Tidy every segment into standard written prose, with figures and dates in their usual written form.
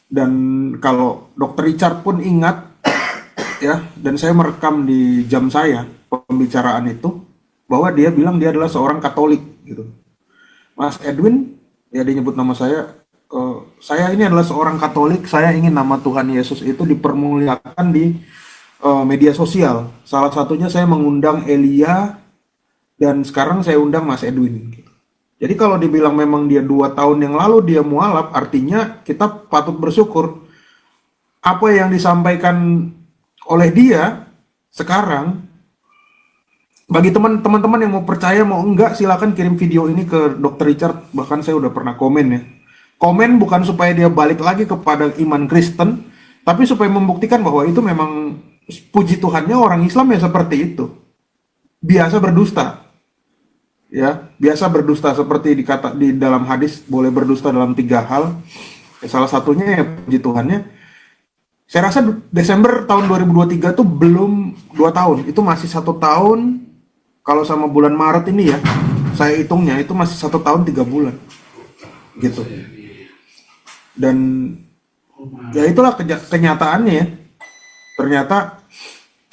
Dan kalau Dokter Richard pun ingat ya, dan saya merekam di jam saya pembicaraan itu, bahwa dia bilang dia adalah seorang Katolik gitu. Mas Edwin, ya dia nyebut nama saya ini adalah seorang Katolik, saya ingin nama Tuhan Yesus itu dipermuliakan di media sosial. Salah satunya saya mengundang Elia, dan sekarang saya undang Mas Edwin. Jadi kalau dibilang memang dia 2 tahun yang lalu dia mualaf, artinya kita patut bersyukur apa yang disampaikan oleh dia sekarang. Bagi teman-teman yang mau percaya mau enggak, silakan kirim video ini ke Dr. Richard. Bahkan saya udah pernah komen ya. Komen bukan supaya dia balik lagi kepada iman Kristen, tapi supaya membuktikan bahwa itu memang puji Tuhannya orang Islam ya seperti itu. Biasa berdusta, ya, biasa berdusta seperti dikata di dalam hadis boleh berdusta dalam 3 hal. Ya, salah satunya ya puji Tuhannya. Saya rasa Desember tahun 2023 tuh belum 2 tahun, itu masih 1 tahun. Kalau sama bulan Maret ini ya, saya hitungnya itu masih 1 tahun 3 bulan, gitu. Dan ya itulah kenyataannya ya. Ternyata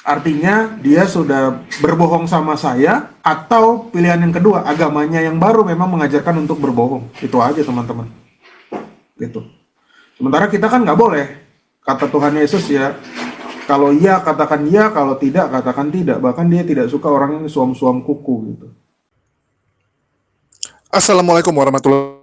artinya dia sudah berbohong sama saya, atau pilihan yang kedua, agamanya yang baru memang mengajarkan untuk berbohong. Itu aja teman-teman. Gitu. Sementara kita kan nggak boleh. Kata Tuhan Yesus ya, kalau iya katakan iya, kalau tidak katakan tidak. Bahkan dia tidak suka orang yang suam-suam kuku gitu. Assalamualaikum warahmatullahi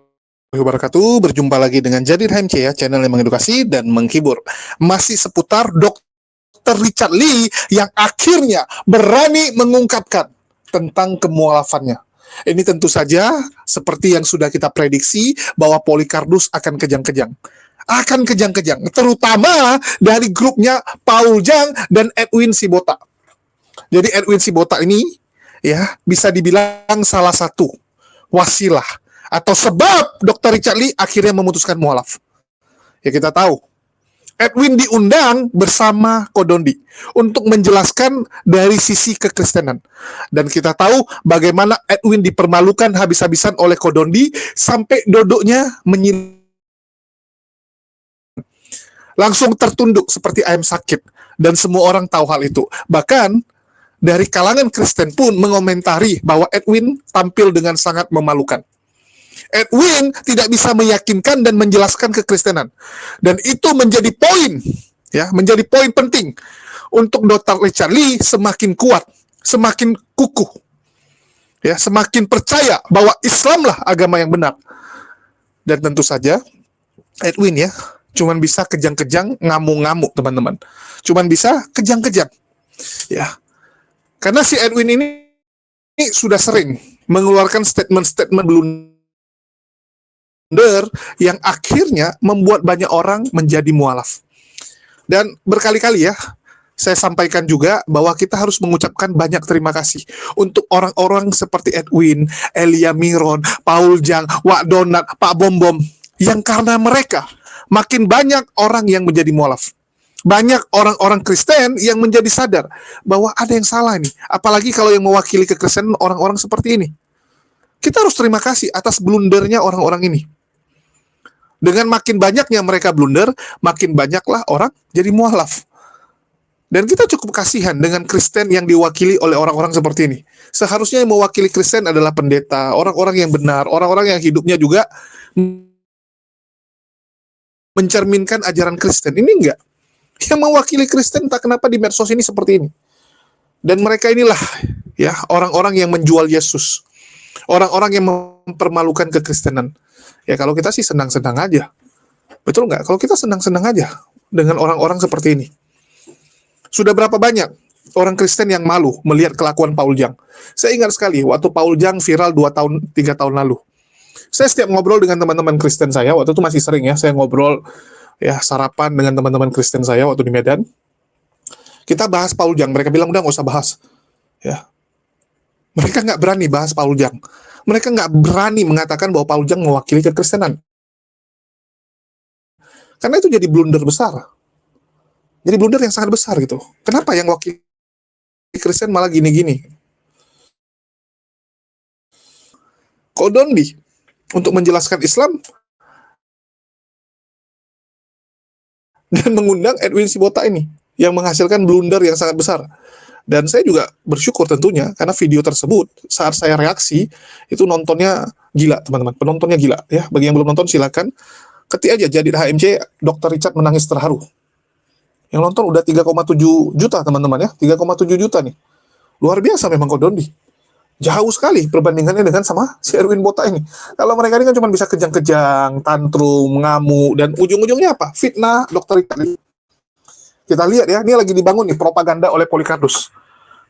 wabarakatuh. Berjumpa lagi dengan Jadir HMC ya, channel yang mengedukasi dan menghibur. Masih seputar Dr. Richard Lee yang akhirnya berani mengungkapkan tentang kemualafannya. Ini tentu saja seperti yang sudah kita prediksi bahwa Polycarpus akan kejang-kejang. Akan kejang-kejang, terutama dari grupnya Paul Jang dan Edwin Sibota. Jadi Edwin Sibota ini ya bisa dibilang salah satu wasilah atau sebab Dr. Richard Lee akhirnya memutuskan mualaf. Ya kita tahu, Edwin diundang bersama Kodondi untuk menjelaskan dari sisi kekristenan. Dan kita tahu bagaimana Edwin dipermalukan habis-habisan oleh Kodondi sampai dodoknya langsung tertunduk seperti ayam sakit. Dan semua orang tahu hal itu. Bahkan dari kalangan Kristen pun mengomentari bahwa Edwin tampil dengan sangat memalukan. Edwin tidak bisa meyakinkan dan menjelaskan kekristenan. Dan itu menjadi poin, ya, menjadi poin penting untuk Dr. Richard Lee semakin kuat, semakin kukuh, ya, semakin percaya bahwa Islamlah agama yang benar. Dan tentu saja Edwin ya, cuman bisa kejang-kejang, ngamuk-ngamuk teman-teman. Cuman bisa kejang-kejang, ya. Karena si Edwin ini sudah sering mengeluarkan statement-statement blunder yang akhirnya membuat banyak orang menjadi mualaf. Dan berkali-kali ya, saya sampaikan juga bahwa kita harus mengucapkan banyak terima kasih untuk orang-orang seperti Edwin, Elia Miron, Paul Jang, Wak Donat, Pak Bom Bom, yang karena mereka makin banyak orang yang menjadi mualaf. Banyak orang-orang Kristen yang menjadi sadar bahwa ada yang salah nih. Apalagi kalau yang mewakili kekristenan orang-orang seperti ini. Kita harus terima kasih atas blundernya orang-orang ini. Dengan makin banyaknya mereka blunder, makin banyaklah orang jadi mualaf. Dan kita cukup kasihan dengan Kristen yang diwakili oleh orang-orang seperti ini. Seharusnya yang mewakili Kristen adalah pendeta, orang-orang yang benar, orang-orang yang hidupnya juga mencerminkan ajaran Kristen. Ini enggak. Yang mewakili Kristen tak kenapa di medsos ini seperti ini. Dan mereka inilah ya orang-orang yang menjual Yesus. Orang-orang yang mempermalukan kekristenan. Ya kalau kita sih senang-senang aja. Betul nggak? Kalau kita senang-senang aja dengan orang-orang seperti ini. Sudah berapa banyak orang Kristen yang malu melihat kelakuan Paul Jang? Saya ingat sekali waktu Paul Jang viral 2 tahun, 3 tahun lalu. Saya setiap ngobrol dengan teman-teman Kristen saya, waktu itu masih sering ya, saya ngobrol ya sarapan dengan teman-teman Kristen saya waktu di Medan. Kita bahas Paul Jang, mereka bilang udah nggak usah bahas. Ya, mereka nggak berani bahas Paul Jang. Mereka nggak berani mengatakan bahwa Paul Jang mewakili kekristenan. Karena itu jadi blunder besar. Jadi blunder yang sangat besar gitu. Kenapa yang wakil Kristen malah gini-gini? Kodondi untuk menjelaskan Islam dan mengundang Edwin Sibota ini yang menghasilkan blunder yang sangat besar. Dan saya juga bersyukur tentunya karena video tersebut saat saya reaksi itu nontonnya gila teman-teman, penontonnya gila ya. Bagi yang belum nonton silakan ketik aja Jadid HMC Dr. Richard menangis terharu. Yang nonton udah 3,7 juta teman-teman ya, 3,7 juta nih. Luar biasa memang Kodondi. Jauh sekali perbandingannya dengan sama si Erwin Bota ini. Kalau mereka ini kan cuma bisa kejang-kejang, tantrum, ngamuk, dan ujung-ujungnya apa? Fitnah Dr. Richard. Kita lihat ya, ini lagi dibangun nih propaganda oleh Polikarpus.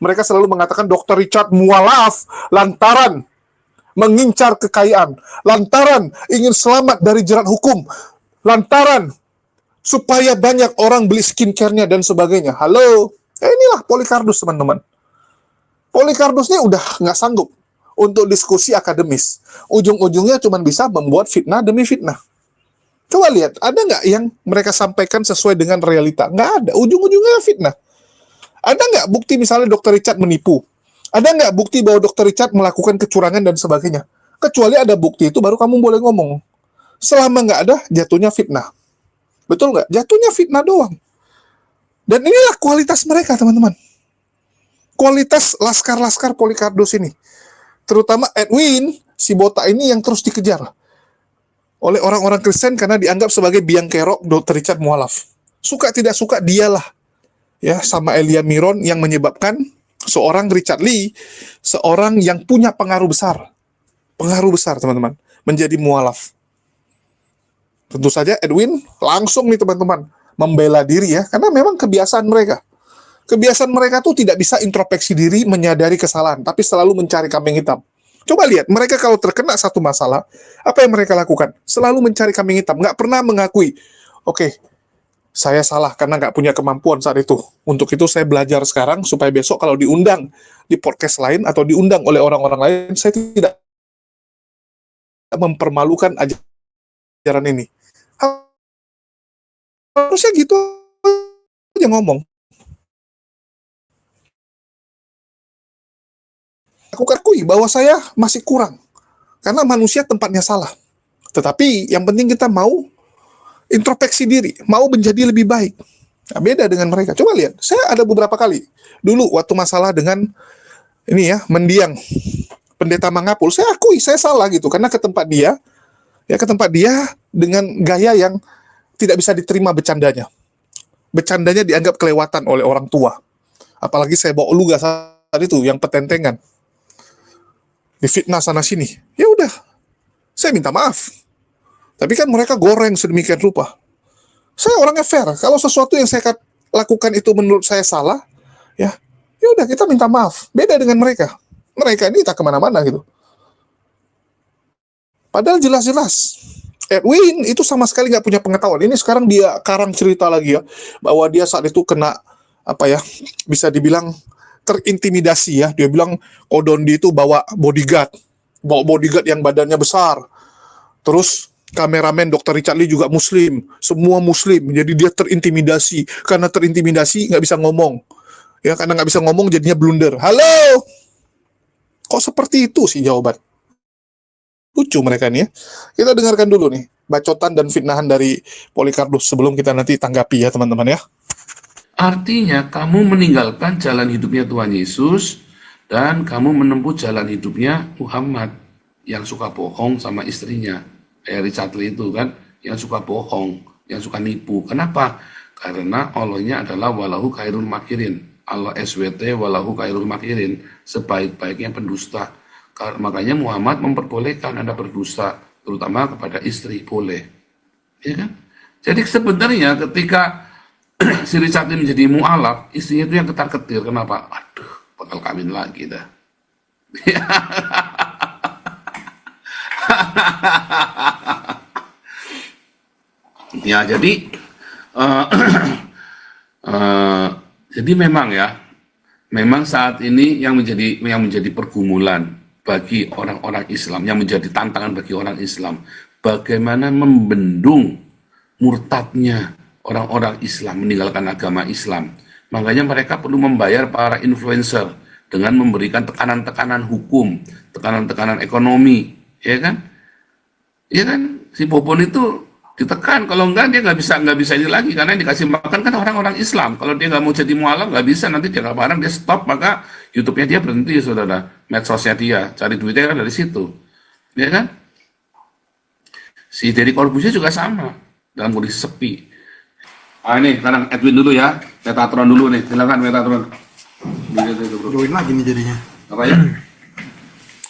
Mereka selalu mengatakan Dr. Richard mualaf lantaran mengincar kekayaan, lantaran ingin selamat dari jerat hukum, lantaran supaya banyak orang beli skincare-nya dan sebagainya. Halo, inilah Polikarpus teman-teman. Polikarpus ini udah nggak sanggup untuk diskusi akademis. Ujung-ujungnya cuma bisa membuat fitnah demi fitnah. Coba lihat, ada nggak yang mereka sampaikan sesuai dengan realita? Nggak ada. Ujung-ujungnya fitnah. Ada nggak bukti misalnya Dr. Richard menipu? Ada nggak bukti bahwa Dr. Richard melakukan kecurangan dan sebagainya? Kecuali ada bukti itu baru kamu boleh ngomong. Selama nggak ada, jatuhnya fitnah. Betul nggak? Jatuhnya fitnah doang. Dan inilah kualitas mereka, teman-teman. Kualitas laskar-laskar Polikarpus ini. Terutama Edwin Sibota ini yang terus dikejar oleh orang-orang Kristen karena dianggap sebagai biang kerok Dr. Richard mualaf. Suka tidak suka dialah ya sama Elia Miron yang menyebabkan seorang Richard Lee, seorang yang punya pengaruh besar teman-teman, menjadi mualaf. Tentu saja Edwin langsung nih teman-teman membela diri ya, karena memang kebiasaan mereka. Kebiasaan mereka tuh tidak bisa introspeksi diri, menyadari kesalahan, tapi selalu mencari kambing hitam. Coba lihat, mereka kalau terkena satu masalah, apa yang mereka lakukan? Selalu mencari kambing hitam, nggak pernah mengakui, oke, saya salah karena nggak punya kemampuan saat itu. Untuk itu saya belajar sekarang, supaya besok kalau diundang di podcast lain, atau diundang oleh orang-orang lain, saya tidak mempermalukan ajaran ini. Harusnya gitu aja ngomong. Aku akui bahwa saya masih kurang. Karena manusia tempatnya salah. Tetapi yang penting kita mau introspeksi diri, mau menjadi lebih baik. Nah, beda dengan mereka. Coba lihat, saya ada beberapa kali. Dulu waktu masalah dengan ini ya, mendiang pendeta Mangapul, saya akui saya salah gitu karena ke tempat dia dengan gaya yang tidak bisa diterima bercandanya. Bercandanya dianggap kelewatan oleh orang tua. Apalagi saya bawa luga saat itu yang petentengan. Difitnah sana sini. Ya udah, saya minta maaf. Tapi kan mereka goreng sedemikian rupa. Saya orangnya fair. Kalau sesuatu yang saya lakukan itu menurut saya salah, ya udah kita minta maaf. Beda dengan mereka. Mereka ini tak kemana-mana gitu. Padahal jelas-jelas Edwin itu sama sekali nggak punya pengetahuan. Ini sekarang dia karang cerita lagi ya, bahwa dia saat itu kena apa ya, bisa dibilang terintimidasi ya. Dia bilang Kodondi itu bawa bodyguard yang badannya besar. Terus kameramen Dr. Richard Lee juga muslim, semua muslim. Jadi dia terintimidasi. Karena terintimidasi nggak bisa ngomong. Ya, karena nggak bisa ngomong jadinya blunder. Halo, kok seperti itu sih jawaban? Lucu mereka nih ya. Kita dengarkan dulu nih bacotan dan fitnahan dari Polikarpus sebelum kita nanti tanggapi ya teman-teman ya. Artinya kamu meninggalkan jalan hidupnya Tuhan Yesus dan kamu menempuh jalan hidupnya Muhammad yang suka bohong sama istrinya. Richard Lee itu kan yang suka bohong, yang suka nipu. Kenapa? Karena Allahnya adalah walahu khairul makirin. Allah SWT walahu khairul makirin, sebaik-baiknya pendusta. Makanya Muhammad memperbolehkan Anda berdusta, terutama kepada istri, boleh. Ya kan? Jadi sebenarnya ketika si Richard Lee menjadi mu'alaf, istrinya itu yang ketar-ketir. Kenapa? Aduh, bakal kawin lagi dah. Ya, jadi jadi memang ya, memang saat ini yang menjadi pergumulan bagi orang-orang Islam, yang menjadi tantangan bagi orang Islam, bagaimana membendung murtadnya orang-orang Islam, meninggalkan agama Islam. Makanya mereka perlu membayar para influencer dengan memberikan tekanan-tekanan hukum, tekanan-tekanan ekonomi, ya kan? Ya kan? Si Bobon itu ditekan. Kalau enggak dia nggak bisa ini lagi, karena yang dikasih makan kan orang-orang Islam. Kalau dia nggak mau jadi mualaf, nggak bisa, nanti jangka barang dia stop, maka YouTube-nya dia berhenti, saudara. Medsosnya dia cari duitnya kan dari situ, ya kan? Si Deddy Corbuzier juga sama, dalam kondisi sepi. Ini sekarang Edwin dulu ya, Metatron dulu nih, silakan Metatron. Join lagi nih jadinya. Apa ya?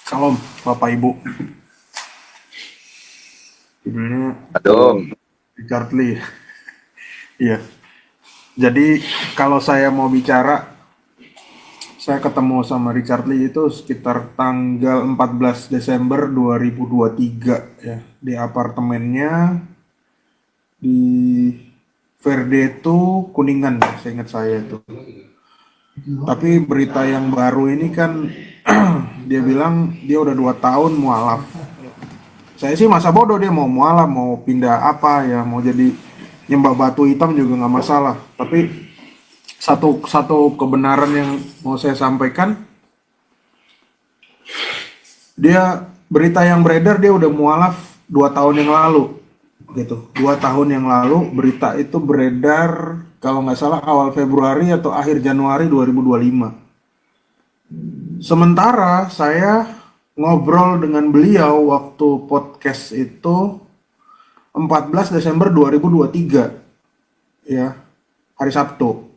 Salam Bapak Ibu. Judulnya Aduh, Richard Lee. Iya. Jadi kalau saya mau bicara, saya ketemu sama Richard Lee itu sekitar tanggal 14 Desember 2023 ya, di apartemennya di Verde itu Kuningan, seingat saya itu. Tapi berita yang baru ini kan dia bilang dia udah 2 tahun mualaf. Saya sih masa bodoh dia mau mualaf, mau pindah apa ya, mau jadi nyembah batu hitam juga nggak masalah. Tapi satu kebenaran yang mau saya sampaikan, dia berita yang beredar dia udah mualaf 2 tahun yang lalu gitu. 2 tahun yang lalu berita itu beredar kalau nggak salah awal Februari atau akhir Januari 2025. Sementara saya ngobrol dengan beliau waktu podcast itu 14 Desember 2023 ya, hari Sabtu.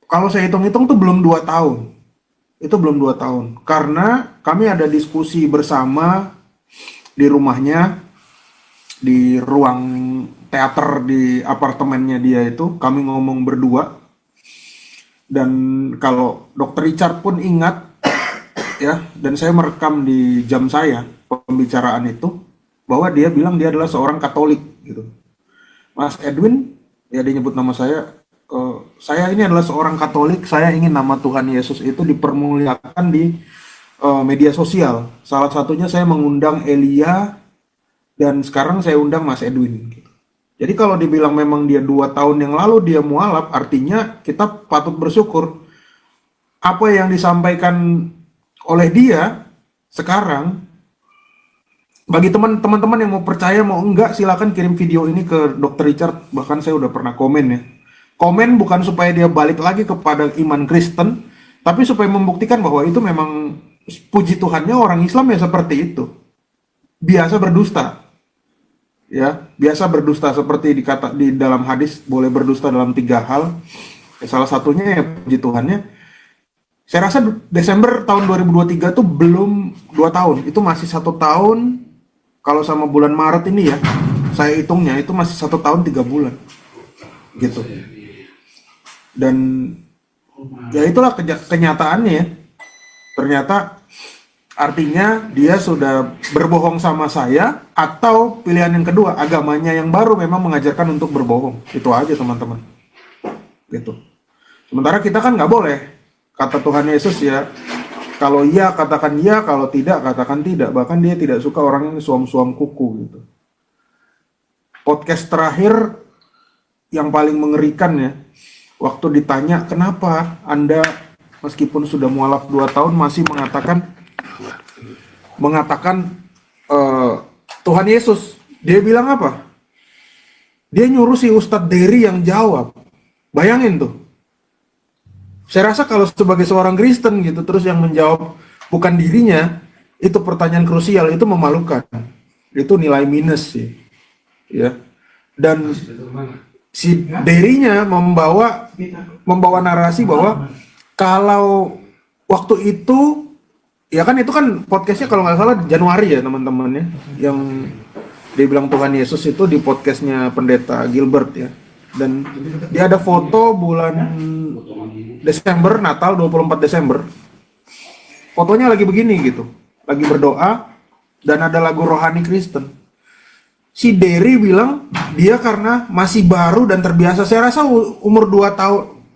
Kalau saya hitung-hitung tuh belum 2 tahun. Itu belum 2 tahun. Karena kami ada diskusi bersama di rumahnya, di ruang teater di apartemennya dia itu. Kami ngomong berdua. Dan kalau Dr. Richard pun ingat, ya, dan saya merekam di jam saya pembicaraan itu, bahwa dia bilang dia adalah seorang Katolik gitu. Mas Edwin, ya dia nyebut nama saya ini adalah seorang Katolik, saya ingin nama Tuhan Yesus itu dipermuliakan di media sosial. Salah satunya saya mengundang Elia, dan sekarang saya undang Mas Edwin gitu. Jadi kalau dibilang memang dia 2 tahun yang lalu dia mualaf, artinya kita patut bersyukur apa yang disampaikan oleh dia sekarang. Bagi teman-teman yang mau percaya mau enggak, silakan kirim video ini ke Dr. Richard. Bahkan saya udah pernah komen ya. Komen bukan supaya dia balik lagi kepada iman Kristen, tapi supaya membuktikan bahwa itu memang puji Tuhannya orang Islam ya seperti itu. Biasa berdusta. Ya, biasa berdusta seperti dikata di dalam hadis, boleh berdusta dalam 3 hal. Ya, salah satunya ya puji Tuhannya. Saya rasa Desember tahun 2023 itu belum 2 tahun, itu masih 1 tahun. Kalau sama bulan Maret ini ya, saya hitungnya itu masih 1 tahun 3 bulan, gitu. Dan ya itulah kenyataannya ya. Ternyata artinya dia sudah berbohong sama saya, atau pilihan yang kedua, agamanya yang baru memang mengajarkan untuk berbohong. Itu aja teman-teman, gitu. Sementara kita kan nggak boleh. Kata Tuhan Yesus ya, kalau iya katakan iya, kalau tidak katakan tidak. Bahkan dia tidak suka orang yang suam-suam kuku gitu. Podcast terakhir yang paling mengerikan ya, waktu ditanya kenapa Anda meskipun sudah mualaf 2 tahun masih mengatakan Tuhan Yesus. Dia bilang apa? Dia nyuruh si Ustadz Dery yang jawab. Bayangin tuh. Saya rasa kalau sebagai seorang Kristen gitu, terus yang menjawab bukan dirinya, itu pertanyaan krusial, itu memalukan. Itu nilai minus sih. Ya. Dan si Dery-nya membawa narasi bahwa kalau waktu itu, ya kan itu kan podcastnya kalau nggak salah Januari ya teman-teman ya, yang dia bilang Tuhan Yesus itu di podcastnya Pendeta Gilbert ya. Dan dia ada foto bulan Desember, Natal 24 Desember. Fotonya lagi begini gitu. Lagi berdoa dan ada lagu rohani Kristen. Si Dery bilang dia karena masih baru dan terbiasa. Saya rasa umur 2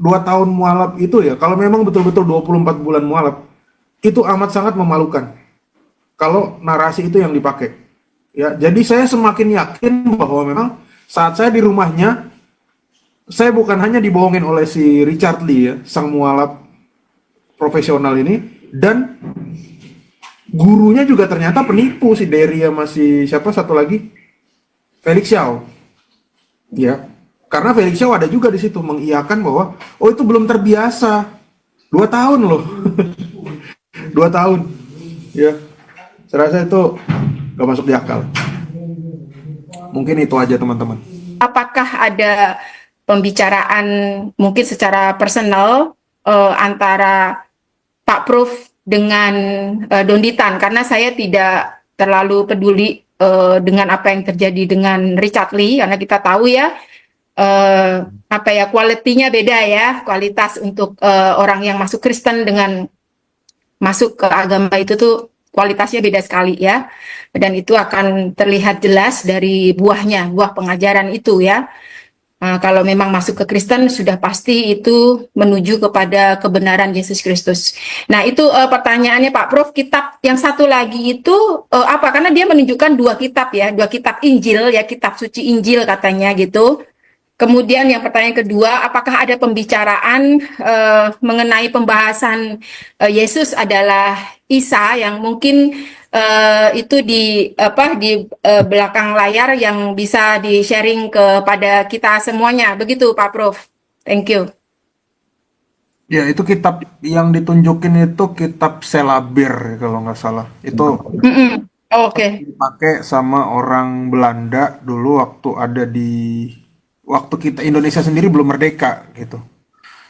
tahun mualaf itu ya, kalau memang betul-betul 24 bulan mualaf, itu amat sangat memalukan. Kalau narasi itu yang dipakai. Ya, jadi saya semakin yakin bahwa memang saat saya di rumahnya, saya bukan hanya dibohongin oleh si Richard Lee ya, sang mualaf profesional ini, dan gurunya juga ternyata penipu, si Dery sama si siapa satu lagi, Felix Xiao, ya. Karena Felix Xiao ada juga di situ mengiyakan bahwa oh itu belum terbiasa. 2 tahun loh. 2 tahun. Ya. Saya rasa itu gak masuk di akal. Mungkin itu aja teman-teman. Apakah ada pembicaraan mungkin secara personal antara Pak Prof dengan Donditan? Karena saya tidak terlalu peduli dengan apa yang terjadi dengan Richard Lee, karena kita tahu ya apa ya, kualitinya beda ya, kualitas untuk orang yang masuk Kristen dengan masuk ke agama itu tuh kualitasnya beda sekali ya, dan itu akan terlihat jelas dari buahnya, buah pengajaran itu ya. Kalau memang masuk ke Kristen sudah pasti itu menuju kepada kebenaran Yesus Kristus. Nah itu pertanyaannya Pak Prof, kitab yang satu lagi itu apa? Karena dia menunjukkan 2 kitab ya, 2 kitab Injil ya, kitab suci Injil katanya gitu. Kemudian yang pertanyaan kedua, apakah ada pembicaraan mengenai pembahasan Yesus adalah Isa yang mungkin itu di belakang layar yang bisa di-sharing kepada kita semuanya. Begitu Pak Prof. Thank you. Ya, itu kitab yang ditunjukin itu kitab Selabir kalau nggak salah. Itu Oke. dipakai sama orang Belanda dulu waktu kita Indonesia sendiri belum merdeka gitu.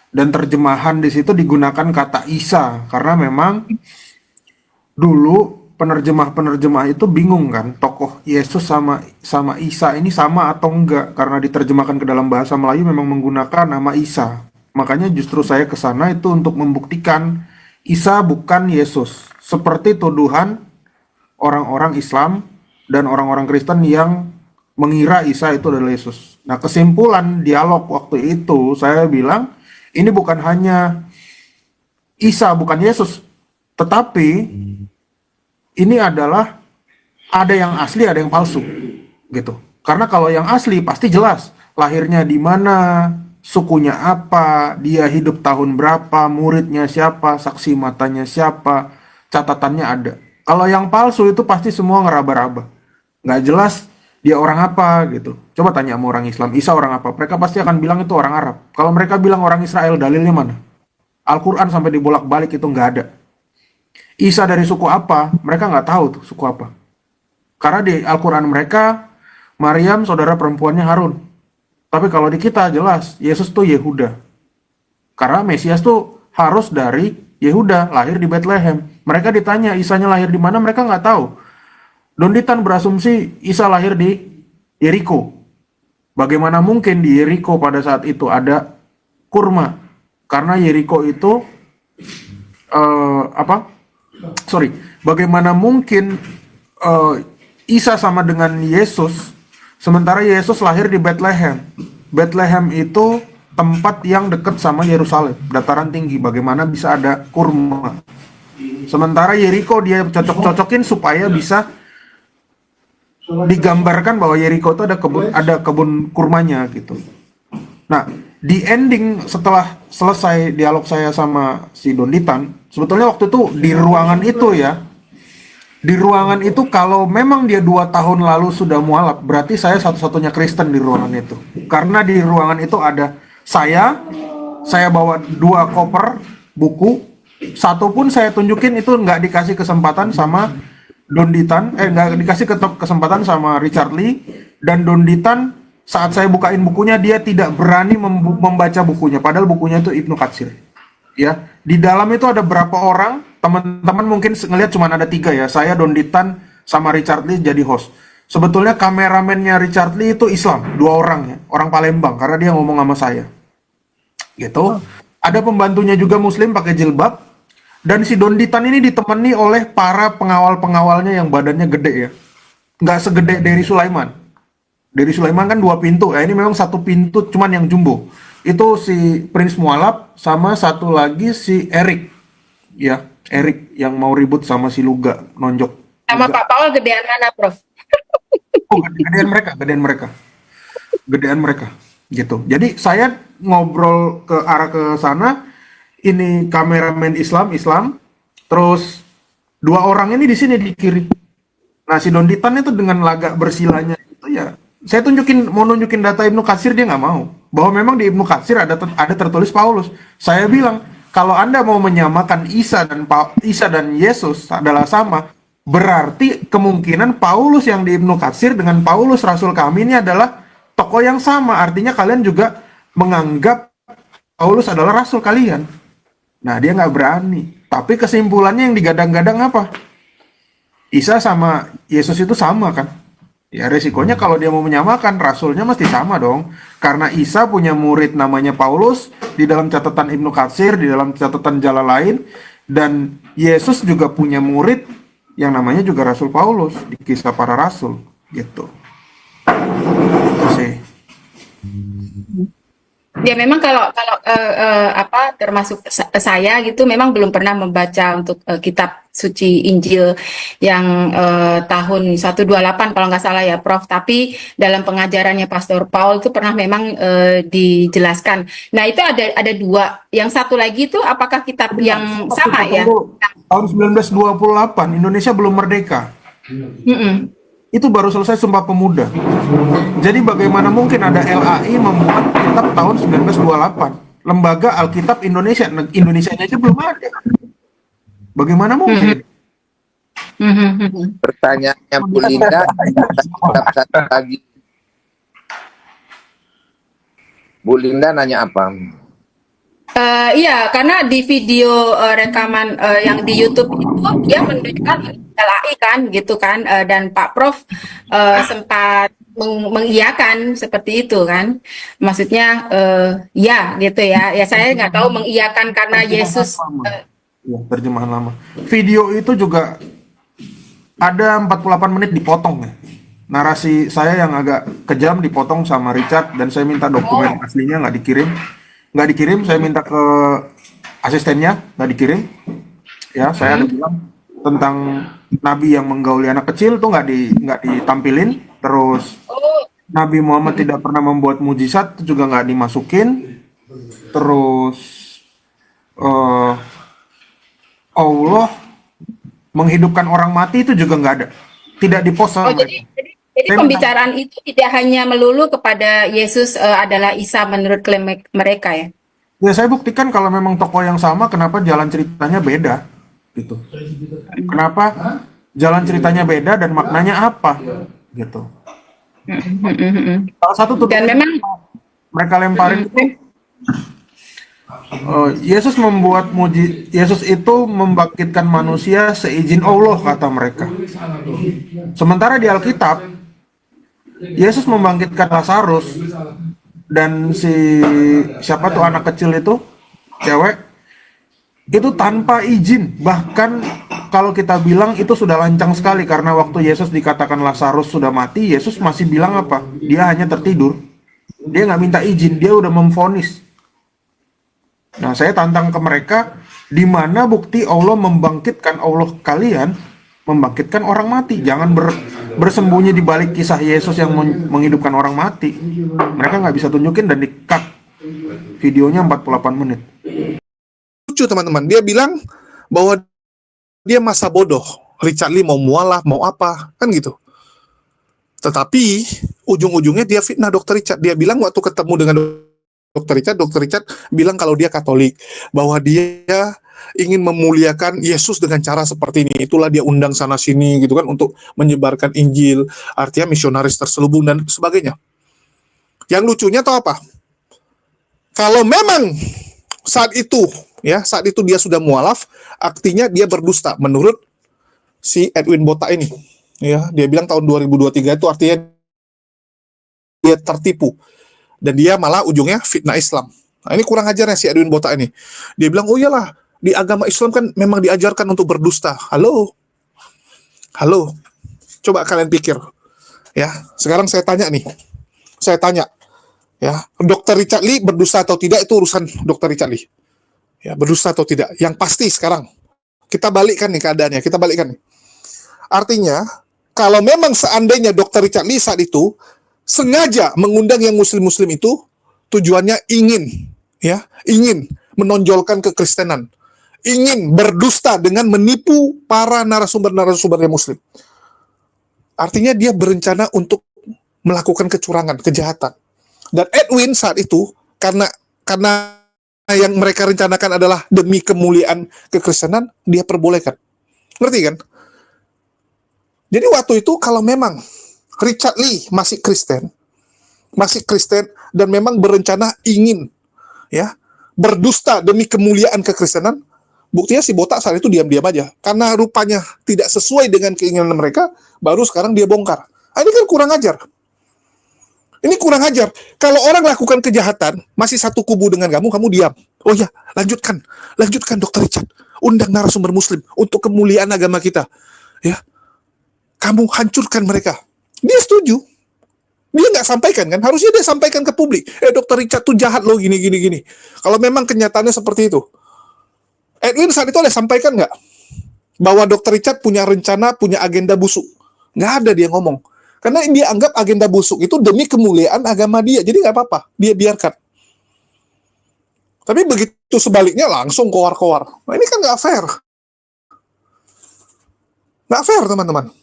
Dan terjemahan di situ digunakan kata Isa karena memang dulu penerjemah itu bingung kan, tokoh Yesus sama Isa ini sama atau enggak, karena diterjemahkan ke dalam bahasa Melayu memang menggunakan nama Isa. Makanya justru saya ke sana itu untuk membuktikan Isa bukan Yesus, seperti tuduhan orang-orang Islam dan orang-orang Kristen yang mengira Isa itu adalah Yesus. Nah, kesimpulan dialog waktu itu saya bilang ini bukan hanya Isa bukan Yesus, tetapi ini adalah ada yang asli, ada yang palsu, gitu. Karena kalau yang asli pasti jelas lahirnya di mana, sukunya apa, dia hidup tahun berapa, muridnya siapa, saksi matanya siapa, catatannya ada. Kalau yang palsu itu pasti semua ngeraba-raba, nggak jelas dia orang apa gitu. Coba tanya sama orang Islam, Isa orang apa? Mereka pasti akan bilang itu orang Arab. Kalau mereka bilang orang Israel, dalilnya mana? Al-Quran sampai dibolak-balik itu nggak ada. Isa dari suku apa? Mereka nggak tahu tuh suku apa. Karena di Al-Quran mereka, Maryam saudara perempuannya Harun. Tapi kalau di kita jelas, Yesus tuh Yehuda. Karena Mesias tuh harus dari Yehuda, lahir di Bethlehem. Mereka ditanya Isanya lahir di mana, mereka nggak tahu. Donditan berasumsi Isa lahir di Yeriko. Bagaimana mungkin di Yeriko pada saat itu ada kurma? Karena Yeriko itu bagaimana mungkin Isa sama dengan Yesus, sementara Yesus lahir di Bethlehem. Bethlehem itu tempat yang dekat sama Yerusalem, dataran tinggi. Bagaimana bisa ada kurma? Sementara Yeriko dia cocok-cocokin supaya bisa digambarkan bahwa Yeriko itu ada kebun kurmanya gitu. Nah, di ending setelah selesai dialog saya sama si Donditan, sebetulnya waktu itu di ruangan itu ya, di ruangan itu kalau memang dia 2 tahun lalu sudah mualaf, berarti saya satu-satunya Kristen di ruangan itu. Karena di ruangan itu ada saya bawa 2 koper buku, satu pun saya tunjukin itu nggak dikasih kesempatan sama Donditan, nggak dikasih kesempatan sama Richard Lee, dan Donditan saat saya bukain bukunya dia tidak berani membaca bukunya, padahal bukunya itu Ibnu Katsir. Ya, di dalam itu ada berapa orang, teman-teman mungkin ngelihat cuma ada 3 ya, saya, Donditan, sama Richard Lee jadi host. Sebetulnya kameramennya Richard Lee itu Islam, 2 orang ya, orang Palembang, karena dia ngomong sama saya. Gitu. Ada pembantunya juga Muslim pakai jilbab. Dan si Donditan ini ditemani oleh para pengawal-pengawalnya yang badannya gede ya. Nggak segede Dery Sulaiman. Dery Sulaiman kan 2 pintu. Ya, ini memang 1 pintu cuman yang jumbo. Itu si Prince Mualaf sama satu lagi si Erik. Ya, Erik yang mau ribut sama si Luga, nonjok. Sama Pak Paul gedean mana, Prof? Oh, gedean mereka. Gitu. Jadi saya ngobrol ke arah ke sana. Ini kameramen Islam, terus 2 orang ini di sini di kiri. Nah, si Donditan itu dengan lagak bersilanya itu ya Saya mau nunjukin data Ibnu Katsir, dia nggak mau. Bahwa memang di Ibnu Katsir ada tertulis Paulus. Saya bilang, kalau Anda mau menyamakan Isa dan Yesus adalah sama, berarti kemungkinan Paulus yang di Ibnu Katsir dengan Paulus Rasul kami ini adalah tokoh yang sama. Artinya kalian juga menganggap Paulus adalah rasul kalian. Nah, dia nggak berani. Tapi kesimpulannya yang digadang-gadang apa? Isa sama Yesus itu sama kan? Ya resikonya kalau dia mau menyamakan, rasulnya mesti sama dong. Karena Isa punya murid namanya Paulus di dalam catatan Ibnu Katsir, di dalam catatan jala lain, dan Yesus juga punya murid yang namanya juga Rasul Paulus di Kisah Para Rasul gitu. Itu sih. Ya memang kalau apa termasuk saya gitu memang belum pernah membaca untuk kitab suci Injil yang tahun 128 kalau nggak salah ya Prof. Tapi dalam pengajarannya Pastor Paul itu pernah memang dijelaskan. Nah itu ada dua. Yang satu lagi itu apakah kitab yang sama ya? Tahun 1928 Indonesia belum merdeka. Itu baru selesai Sumpah Pemuda. Jadi bagaimana mungkin ada LAI membuat kitab tahun 1928? Lembaga Alkitab Indonesia aja belum ada. Bagaimana mungkin? Pertanyaannya Bu Linda, kitab satu lagi. Bu Linda nanya apa? Iya, karena di video rekaman yang di YouTube itu dia menunjukkan LAI kan, gitu kan, dan Pak Prof sempat mengiyakan seperti itu kan, maksudnya ya gitu ya, ya saya nggak tahu mengiyakan karena Yesus. Ya, terjemahan lama. Video itu juga ada 48 menit dipotong ya. Narasi saya yang agak kejam dipotong sama Richard dan saya minta dokumen aslinya nggak dikirim, saya minta ke asistennya, nggak dikirim. Ya, saya ada bilang tentang Nabi yang menggauli anak kecil tuh nggak ditampilin. Terus Nabi Muhammad tidak pernah membuat mujizat itu juga nggak dimasukin. Terus Allah menghidupkan orang mati itu juga nggak ada, tidak dipost sama mereka. Jadi pembicaraan itu tidak hanya melulu kepada Yesus adalah Isa menurut klaim mereka ya? Ya saya buktikan kalau memang tokoh yang sama, kenapa jalan ceritanya beda, gitu. Kenapa jalan ceritanya beda dan maknanya apa, gitu. Salah satu tuduhan Dan memang mereka lemparin itu, Yesus itu membangkitkan manusia seizin Allah kata mereka. Sementara di Alkitab Yesus membangkitkan Lazarus dan siapa tuh anak kecil itu, cewek, itu tanpa izin. Bahkan kalau kita bilang itu sudah lancang sekali karena waktu Yesus dikatakan Lazarus sudah mati, Yesus masih bilang apa? Dia hanya tertidur. Dia nggak minta izin, dia udah memvonis. Nah, saya tantang ke mereka, di mana bukti Allah membangkitkan Allah kalian membangkitkan orang mati. Jangan bersembunyi di balik kisah Yesus yang menghidupkan orang mati. Mereka nggak bisa tunjukin dan di-cut videonya 48 menit. Lucu teman-teman, dia bilang bahwa dia masa bodoh. Richard Lee mau mualaf, mau apa, kan gitu. Tetapi ujung-ujungnya dia fitnah Dr. Richard. Dia bilang waktu ketemu dengan Dr. Richard bilang kalau dia Katolik, bahwa dia ingin memuliakan Yesus dengan cara seperti ini. Itulah dia undang sana sini gitu kan untuk menyebarkan Injil, artinya misionaris terselubung dan sebagainya. Yang lucunya tahu apa? Kalau memang saat itu dia sudah mualaf, artinya dia berdusta menurut si Edwin Bota ini. Ya, dia bilang tahun 2023 itu artinya dia tertipu. Dan dia malah ujungnya fitnah Islam. Nah, ini kurang ajarnya si Edwin Bota ini. Dia bilang, oh iyalah, di agama Islam kan memang diajarkan untuk berdusta. Halo? Coba kalian pikir. Ya, sekarang saya tanya nih. Ya, Dr. Richard Lee berdusta atau tidak itu urusan Dr. Richard Lee. Ya, berdusta atau tidak. Yang pasti sekarang kita balikkan nih keadaannya, Artinya, kalau memang seandainya Dr. Richard Lee saat itu sengaja mengundang yang muslim-muslim itu, tujuannya ingin menonjolkan kekristenan, ingin berdusta dengan menipu para narasumber yang muslim. Artinya dia berencana untuk melakukan kecurangan, kejahatan. Dan Edwin saat itu karena yang mereka rencanakan adalah demi kemuliaan kekristenan, dia perbolehkan. Ngerti kan? Jadi waktu itu kalau memang Richard Lee masih Kristen dan memang berencana ingin ya berdusta demi kemuliaan kekristenan, buktinya si botak saat itu diam-diam aja. Karena rupanya tidak sesuai dengan keinginan mereka, baru sekarang dia bongkar. Ini kan kurang ajar. Ini kurang ajar. Kalau orang lakukan kejahatan, masih satu kubu dengan kamu diam. Oh ya, lanjutkan Dr. Richard. Undang narasumber muslim untuk kemuliaan agama kita. Ya, kamu hancurkan mereka. Dia setuju. Dia nggak sampaikan kan? Harusnya dia sampaikan ke publik. Dr. Richard tuh jahat loh, gini. Kalau memang kenyataannya seperti itu. Edwin saat itu sampaikan nggak? Bahwa Dr. Richard punya rencana, punya agenda busuk. Nggak ada dia ngomong. Karena dia anggap agenda busuk itu demi kemuliaan agama dia. Jadi nggak apa-apa, dia biarkan. Tapi begitu sebaliknya langsung kowar-kowar. Nah, ini kan nggak fair. Nggak fair, teman-teman.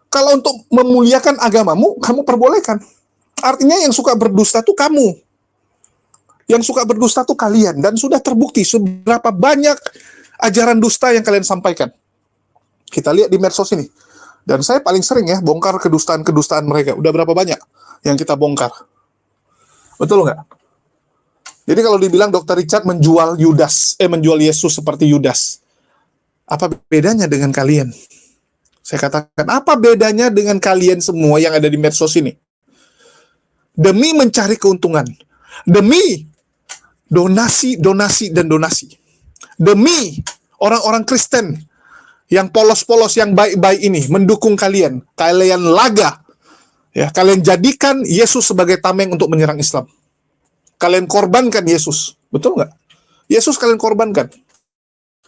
Kalau untuk memuliakan agamamu, kamu perbolehkan. Artinya yang suka berdusta tuh kamu. Yang suka berdusta tuh kalian. Dan sudah terbukti seberapa banyak ajaran dusta yang kalian sampaikan. Kita lihat di medsos ini. Dan saya paling sering ya bongkar kedustaan-kedustaan mereka. Udah berapa banyak yang kita bongkar? Betul nggak? Jadi kalau dibilang Dr. Richard menjual Yesus seperti Yudas, apa bedanya dengan kalian? Saya katakan, apa bedanya dengan kalian semua yang ada di medsos ini? Demi mencari keuntungan, demi donasi, demi orang-orang Kristen yang polos-polos, yang baik-baik ini mendukung kalian laga, ya, kalian jadikan Yesus sebagai tameng untuk menyerang Islam. Kalian korbankan Yesus, betul nggak? Yesus kalian korbankan.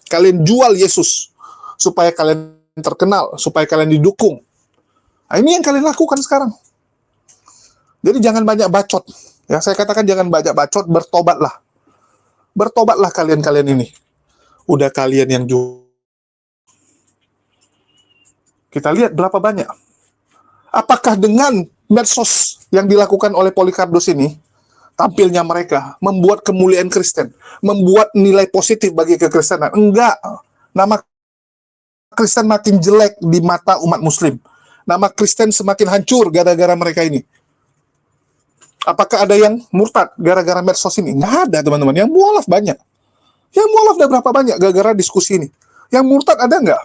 Kalian jual Yesus supaya kalian terkenal, supaya kalian didukung. Nah, ini yang kalian lakukan sekarang. Jadi jangan banyak bacot. Ya, saya katakan jangan banyak bacot, bertobatlah. Bertobatlah kalian ini. Udah kalian yang jual. Kita lihat berapa banyak. Apakah dengan medsos yang dilakukan oleh Polycarpus ini, tampilnya mereka membuat kemuliaan Kristen, membuat nilai positif bagi kekristenan? Enggak. Nama Kristen makin jelek di mata umat muslim. Nama Kristen semakin hancur gara-gara mereka ini. Apakah ada yang murtad gara-gara medsos ini? Nggak ada, teman-teman. Yang mualaf banyak. Yang mualaf udah berapa banyak gara-gara diskusi ini? Yang murtad ada nggak?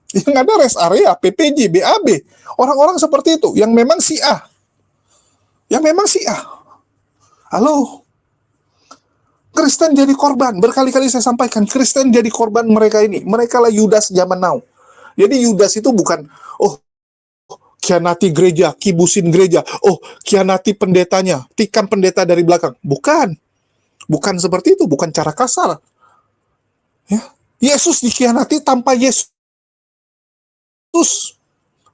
Yang ada rest area, PPJ, BAB. Orang-orang seperti itu, yang memang Syiah. Halo? Kristen jadi korban. Berkali-kali saya sampaikan, Kristen jadi korban mereka ini. Mereka lah Yudas zaman now. Jadi Yudas itu bukan, khianati gereja, kibusin gereja, khianati pendetanya, tikam pendeta dari belakang. Bukan seperti itu, bukan cara kasar. Ya. Yesus dikhianati tanpa Yesus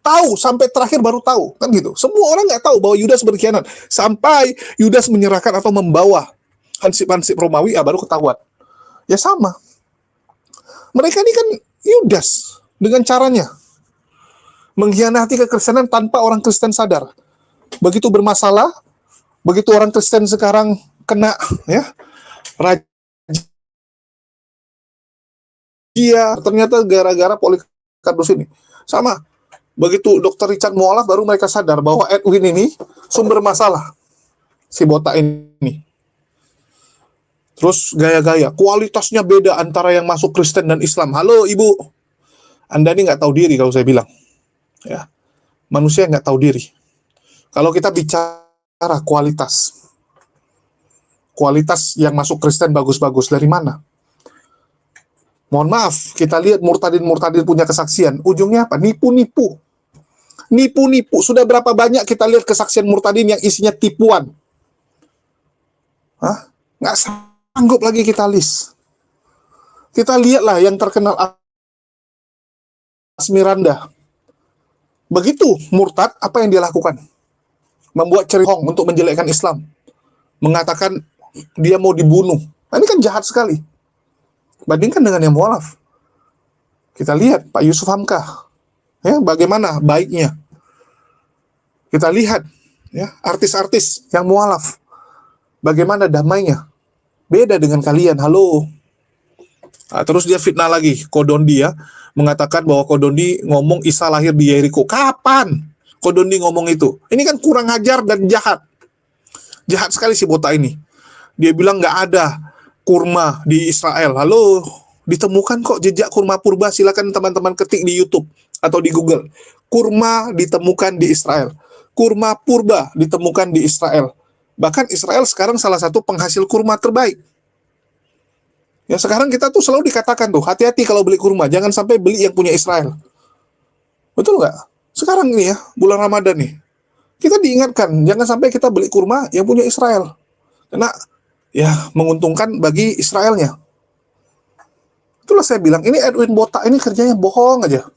tahu, sampai terakhir baru tahu, kan gitu. Semua orang nggak tahu bahwa Yudas berkhianat sampai Yudas menyerahkan atau membawa hansip-hansip Romawi, baru ketahuan. Ya sama. Mereka ini kan Yudas dengan caranya mengkhianati kekristenan tanpa orang Kristen sadar. Begitu bermasalah, begitu orang Kristen sekarang kena razia, ternyata gara-gara Polycarpus ini. Sama. Begitu Dr. Richard mualaf, baru mereka sadar bahwa Edwin ini sumber masalah. Si botak ini. Terus gaya-gaya. Kualitasnya beda antara yang masuk Kristen dan Islam. Halo Ibu. Anda ini nggak tahu diri kalau saya bilang. Ya. Manusia nggak tahu diri. Kalau kita bicara kualitas yang masuk Kristen bagus-bagus, dari mana? Mohon maaf, kita lihat murtadin punya kesaksian. Ujungnya apa? Nipu-nipu. Sudah berapa banyak kita lihat kesaksian murtadin yang isinya tipuan. Nggak sanggup lagi kita list. Kita lihatlah yang terkenal Asmiranda. Begitu murtad, apa yang dia lakukan? Membuat cerita untuk menjelekkan Islam. Mengatakan dia mau dibunuh. Nah, ini kan jahat sekali. Bandingkan dengan yang mualaf. Kita lihat Pak Yusuf Hamka. Ya, bagaimana baiknya. Kita lihat Ya, artis-artis yang mualaf. Bagaimana damainya? Beda dengan kalian. Halo. Nah, terus dia fitnah lagi, Kodondi ya, mengatakan bahwa Kodondi ngomong Isa lahir di Yeriko. Kapan Kodondi ngomong itu? Ini kan kurang ajar dan jahat. Jahat sekali si botak ini. Dia bilang nggak ada kurma di Israel. Halo, ditemukan kok jejak kurma purba. Silakan teman-teman ketik di YouTube atau di Google. Kurma ditemukan di Israel. Kurma purba ditemukan di Israel. Bahkan Israel sekarang salah satu penghasil kurma terbaik. Ya sekarang kita tuh selalu dikatakan tuh, hati-hati kalau beli kurma, jangan sampai beli yang punya Israel. Betul nggak? Sekarang ini ya, bulan Ramadan nih, kita diingatkan, jangan sampai kita beli kurma yang punya Israel. Karena ya menguntungkan bagi Israelnya. Itulah saya bilang, ini Edwin Botak ini kerjanya bohong aja.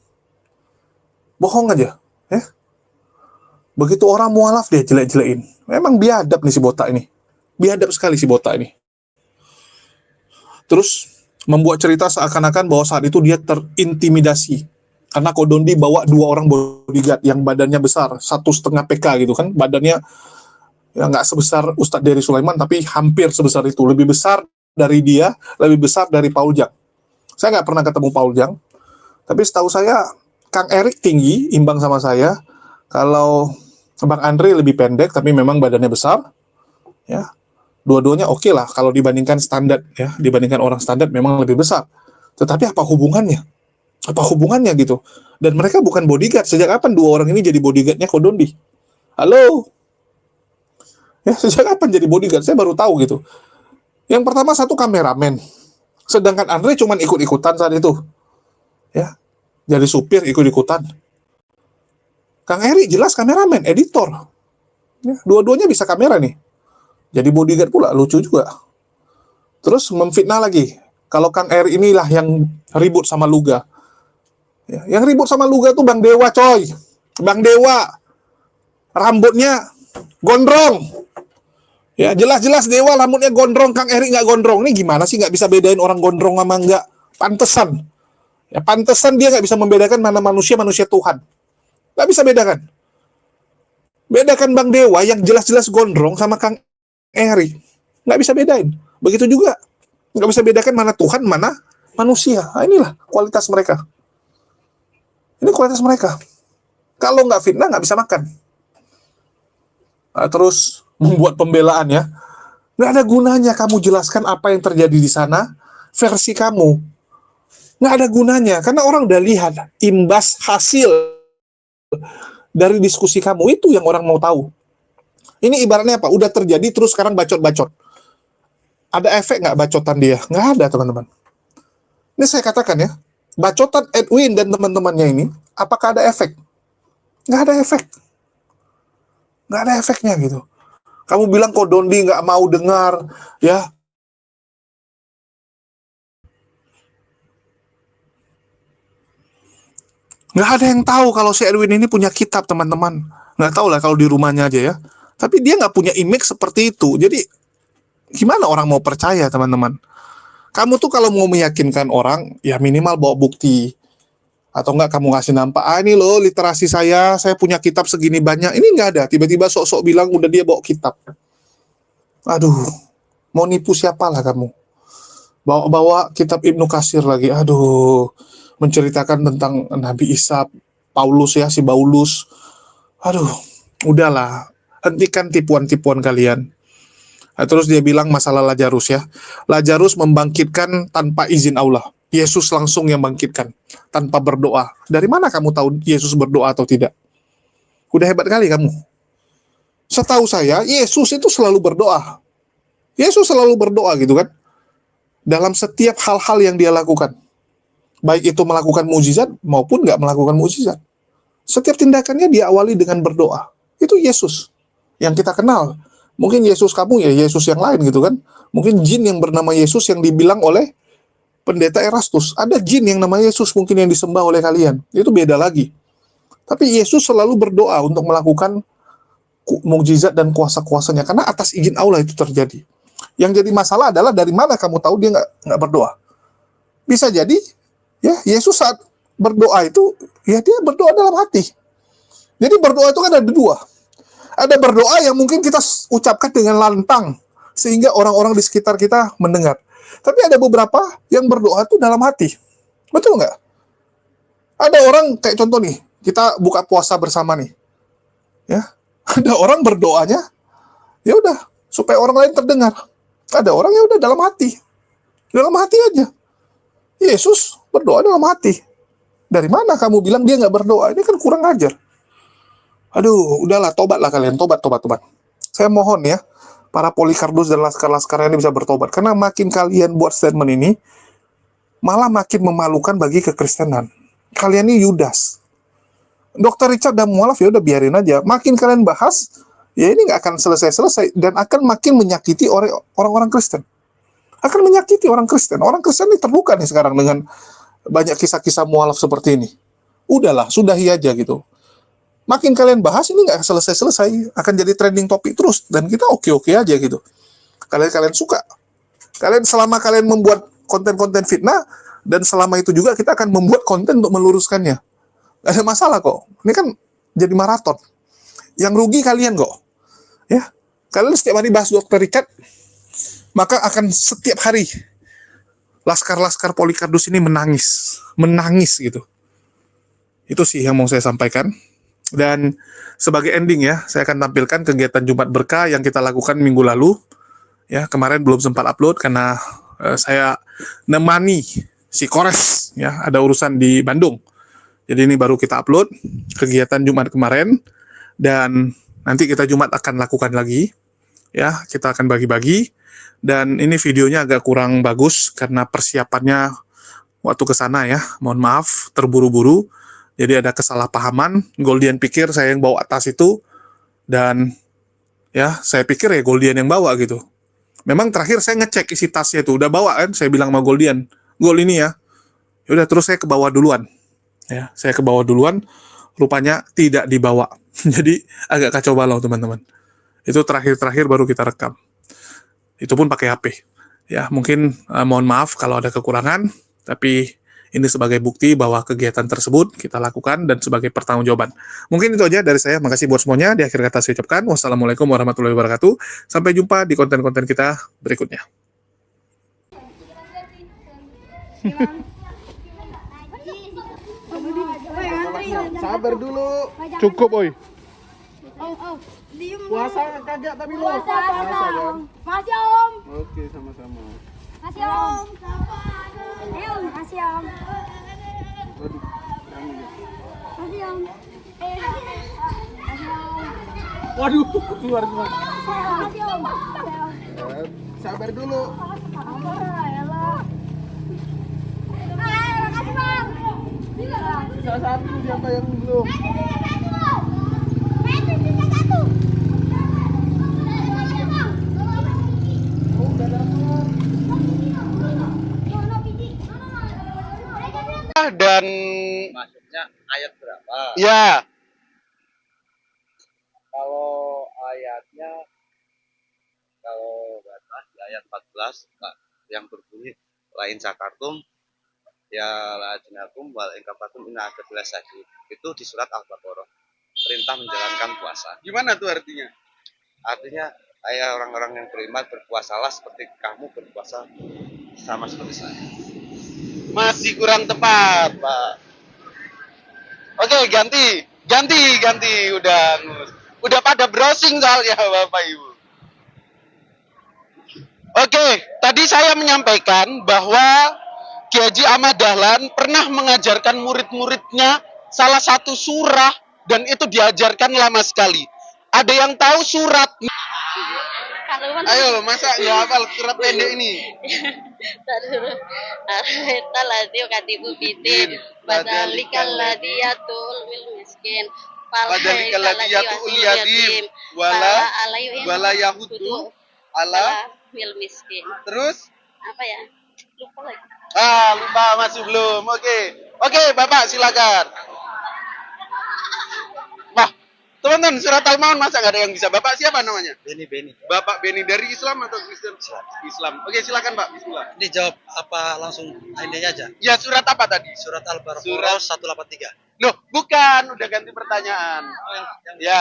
Bohong aja. Ya. Begitu orang mualaf dia jelek-jelekin. Memang biadab nih si Botak ini. Biadab sekali si Botak ini. Terus membuat cerita seakan-akan bahwa saat itu dia terintimidasi karena Kodondi bawa 2 orang bodyguard yang badannya besar, 1,5 PK gitu kan, badannya ya nggak sebesar Ustadz Dery Sulaiman tapi hampir sebesar itu, lebih besar dari dia, lebih besar dari Paul Jang. Saya nggak pernah ketemu Paul Jang, tapi setahu saya Kang Erik tinggi, imbang sama saya. Kalau Bang Andre lebih pendek tapi memang badannya besar, ya. Dua-duanya oke lah kalau dibandingkan standar ya, dibandingkan orang standar memang lebih besar. Tetapi apa hubungannya? Apa hubungannya gitu? Dan mereka bukan bodyguard. Sejak kapan 2 orang ini jadi bodyguardnya Kodondi? Halo? Ya, sejak kapan jadi bodyguard? Saya baru tahu gitu. Yang pertama satu kameramen. Sedangkan Andre cuma ikut-ikutan saat itu. Ya, jadi supir ikut-ikutan. Kang Eri jelas kameramen, editor. Ya, dua-duanya bisa kamera nih. Jadi bodyguard pula, lucu juga. Terus memfitnah lagi. Kalau Kang Eri inilah yang ribut sama Luga. Ya, yang ribut sama Luga tuh Bang Dewa coy. Bang Dewa. Rambutnya gondrong. Ya jelas-jelas Dewa rambutnya gondrong, Kang Eri nggak gondrong. Ini gimana sih nggak bisa bedain orang gondrong sama nggak? Pantesan. Ya pantesan dia nggak bisa membedakan mana manusia Tuhan. Nggak bisa bedakan. Bedakan Bang Dewa yang jelas-jelas gondrong sama Kang Eri. Nggak bisa bedain. Begitu juga. Nggak bisa bedakan mana Tuhan, mana manusia. Nah, inilah kualitas mereka. Ini kualitas mereka. Kalau nggak fitnah, nggak bisa makan. Nah, terus membuat pembelaan ya. Nggak ada gunanya kamu jelaskan apa yang terjadi di sana, versi kamu. Nggak ada gunanya, karena orang udah lihat imbas hasil dari diskusi kamu. Itu yang orang mau tahu. Ini ibaratnya apa? Udah terjadi, terus sekarang bacot-bacot. Ada efek nggak bacotan dia? Nggak ada, teman-teman. Ini saya katakan ya, bacotan Edwin dan teman-temannya ini, apakah ada efek? Nggak ada efek. Nggak ada efeknya gitu. Kamu bilang Kodondi nggak mau dengar, ya. Nggak ada yang tahu kalau si Edwin ini punya kitab, teman-teman. Nggak tahu lah kalau di rumahnya aja ya. Tapi dia nggak punya image seperti itu. Jadi, gimana orang mau percaya, teman-teman? Kamu tuh kalau mau meyakinkan orang, ya minimal bawa bukti. Atau enggak kamu ngasih nampak, ini loh literasi saya punya kitab segini banyak. Ini nggak ada, tiba-tiba sok-sok bilang udah dia bawa kitab. Aduh, mau nipu siapa lah kamu? Bawa-bawa kitab Ibnu Katsir lagi, aduh, menceritakan tentang Nabi Isa, Paulus ya, si Paulus. Aduh, udahlah, hentikan tipuan-tipuan kalian. Nah, terus dia bilang masalah Lazarus ya. Lazarus membangkitkan tanpa izin Allah. Yesus langsung yang bangkitkan tanpa berdoa. Dari mana kamu tahu Yesus berdoa atau tidak? Udah hebat kali kamu. Setahu saya, Yesus itu selalu berdoa. Yesus selalu berdoa gitu kan. Dalam setiap hal-hal yang dia lakukan. Baik itu melakukan mukjizat maupun nggak melakukan mukjizat. Setiap tindakannya dia awali dengan berdoa. Itu Yesus yang kita kenal. Mungkin Yesus kamu ya Yesus yang lain gitu kan. Mungkin jin yang bernama Yesus yang dibilang oleh pendeta Erastus. Ada jin yang namanya Yesus mungkin yang disembah oleh kalian. Itu beda lagi. Tapi Yesus selalu berdoa untuk melakukan mukjizat dan kuasa-kuasanya. Karena atas izin Allah itu terjadi. Yang jadi masalah adalah dari mana kamu tahu dia nggak berdoa. Bisa jadi ya Yesus saat berdoa itu ya dia berdoa dalam hati. Jadi berdoa itu kan ada dua. Ada berdoa yang mungkin kita ucapkan dengan lantang, sehingga orang-orang di sekitar kita mendengar. Tapi ada beberapa yang berdoa tuh dalam hati. Betul nggak? Ada orang, kayak contoh nih, kita buka puasa bersama nih. Ya, ada orang berdoanya, ya udah, supaya orang lain terdengar. Ada orang ya udah dalam hati aja. Yesus berdoa dalam hati. Dari mana kamu bilang dia nggak berdoa? Ini kan kurang ajar. Aduh, udahlah, tobatlah kalian, tobat. Saya mohon ya, para Polycarpus dan laskar-laskar ini bisa bertobat. Karena makin kalian buat statement ini, malah makin memalukan bagi kekristenan. Kalian ini Yudas. Dr. Richard dan mualaf ya udah biarin aja. Makin kalian bahas, ya ini nggak akan selesai dan akan makin menyakiti orang-orang Kristen. Akan menyakiti orang Kristen. Orang Kristen ini terluka nih sekarang dengan banyak kisah-kisah mualaf seperti ini. Udahlah, sudahi aja gitu. Makin kalian bahas ini nggak selesai-selesai, akan jadi trending topik terus dan kita oke-oke aja gitu. Kalian suka. Selama kalian membuat konten-konten fitnah dan selama itu juga kita akan membuat konten untuk meluruskannya. Gak ada masalah kok. Ini kan jadi maraton. Yang rugi kalian kok. Ya. Kalian setiap hari bahas Dr. Richard, maka akan setiap hari laskar-laskar Polycarpus ini menangis gitu. Itu sih yang mau saya sampaikan. Dan sebagai ending ya, saya akan tampilkan kegiatan Jumat Berkah yang kita lakukan minggu lalu. Ya, kemarin belum sempat upload karena saya nemani si Kores ya, ada urusan di Bandung. Jadi ini baru kita upload kegiatan Jumat kemarin dan nanti kita Jumat akan lakukan lagi. Ya, kita akan bagi-bagi dan ini videonya agak kurang bagus karena persiapannya waktu ke sana ya. Mohon maaf, terburu-buru. Jadi ada kesalahpahaman, Goldian pikir saya yang bawa tas itu, dan ya saya pikir ya Goldian yang bawa gitu. Memang terakhir saya ngecek isi tasnya itu, udah bawa kan, saya bilang sama Goldian, Gol ini ya. Yaudah terus saya ke bawah duluan. Ya, saya ke bawah duluan, rupanya tidak dibawa. Jadi agak kacau balau teman-teman. Itu terakhir-terakhir baru kita rekam. Itu pun pakai HP. Ya, mungkin mohon maaf kalau ada kekurangan, tapi ini sebagai bukti bahwa kegiatan tersebut kita lakukan dan sebagai pertanggungjawaban. Mungkin itu aja dari saya. Makasih buat semuanya. Di akhir kata saya ucapkan wassalamualaikum warahmatullahi wabarakatuh. Sampai jumpa di konten-konten kita berikutnya. Sabar dulu. Cukup, oi. Puasa kagak tapi lo. Puasa, kan? Makasih Om. Oke, sama-sama. Makasih Om. Ayo, makasih Om. Waduh, jangan. Makasih Om. Makasih Om. Waduh, keluar semua. Makasih Om. Sabar dulu. Makasih Bang. Sisa satu siapa yang belum? Dan Maksudnya ayat berapa? ya Kalau ayatnya, kalau nggak salah di ayat 14 Pak, yang berbunyi lain zakartum ya lajinakum wal ingkapatum ina kebelas lagi, itu di surat Al-Baqarah, perintah menjalankan puasa. gimana tuh artinya? Artinya kayak orang-orang yang beriman berpuasalah seperti kamu berpuasa sama seperti saya. Masih kurang tepat, Pak. Oke, ganti udah pada browsing soalnya Bapak Ibu. Oke, tadi saya menyampaikan bahwa Kiai Haji Ahmad Dahlan pernah mengajarkan murid-muridnya salah satu surah dan itu diajarkan lama sekali. Ada yang tahu surat? Ayo, masa nggak hafal surat pendek ini? Talatiu katibu bidin badalikal ladiyatul wil miskin Badalikal ladiyatul yadim wala yahudu ala wil miskin. terus Apa ya? Lupa lagi. lupa masih belum. Oke, Bapak silakan. Wah, teman-teman, surat Al-Maun masa nggak ada yang bisa? Bapak siapa namanya? Beni. Bapak Beni, dari Islam atau Kristen? Islam. Oke, silakan Pak. Bismillah. Ini jawab apa langsung ini aja? Ya, surat apa tadi? Surat Al-Baqarah Surat- 183. Loh, bukan, udah ganti pertanyaan. Ya,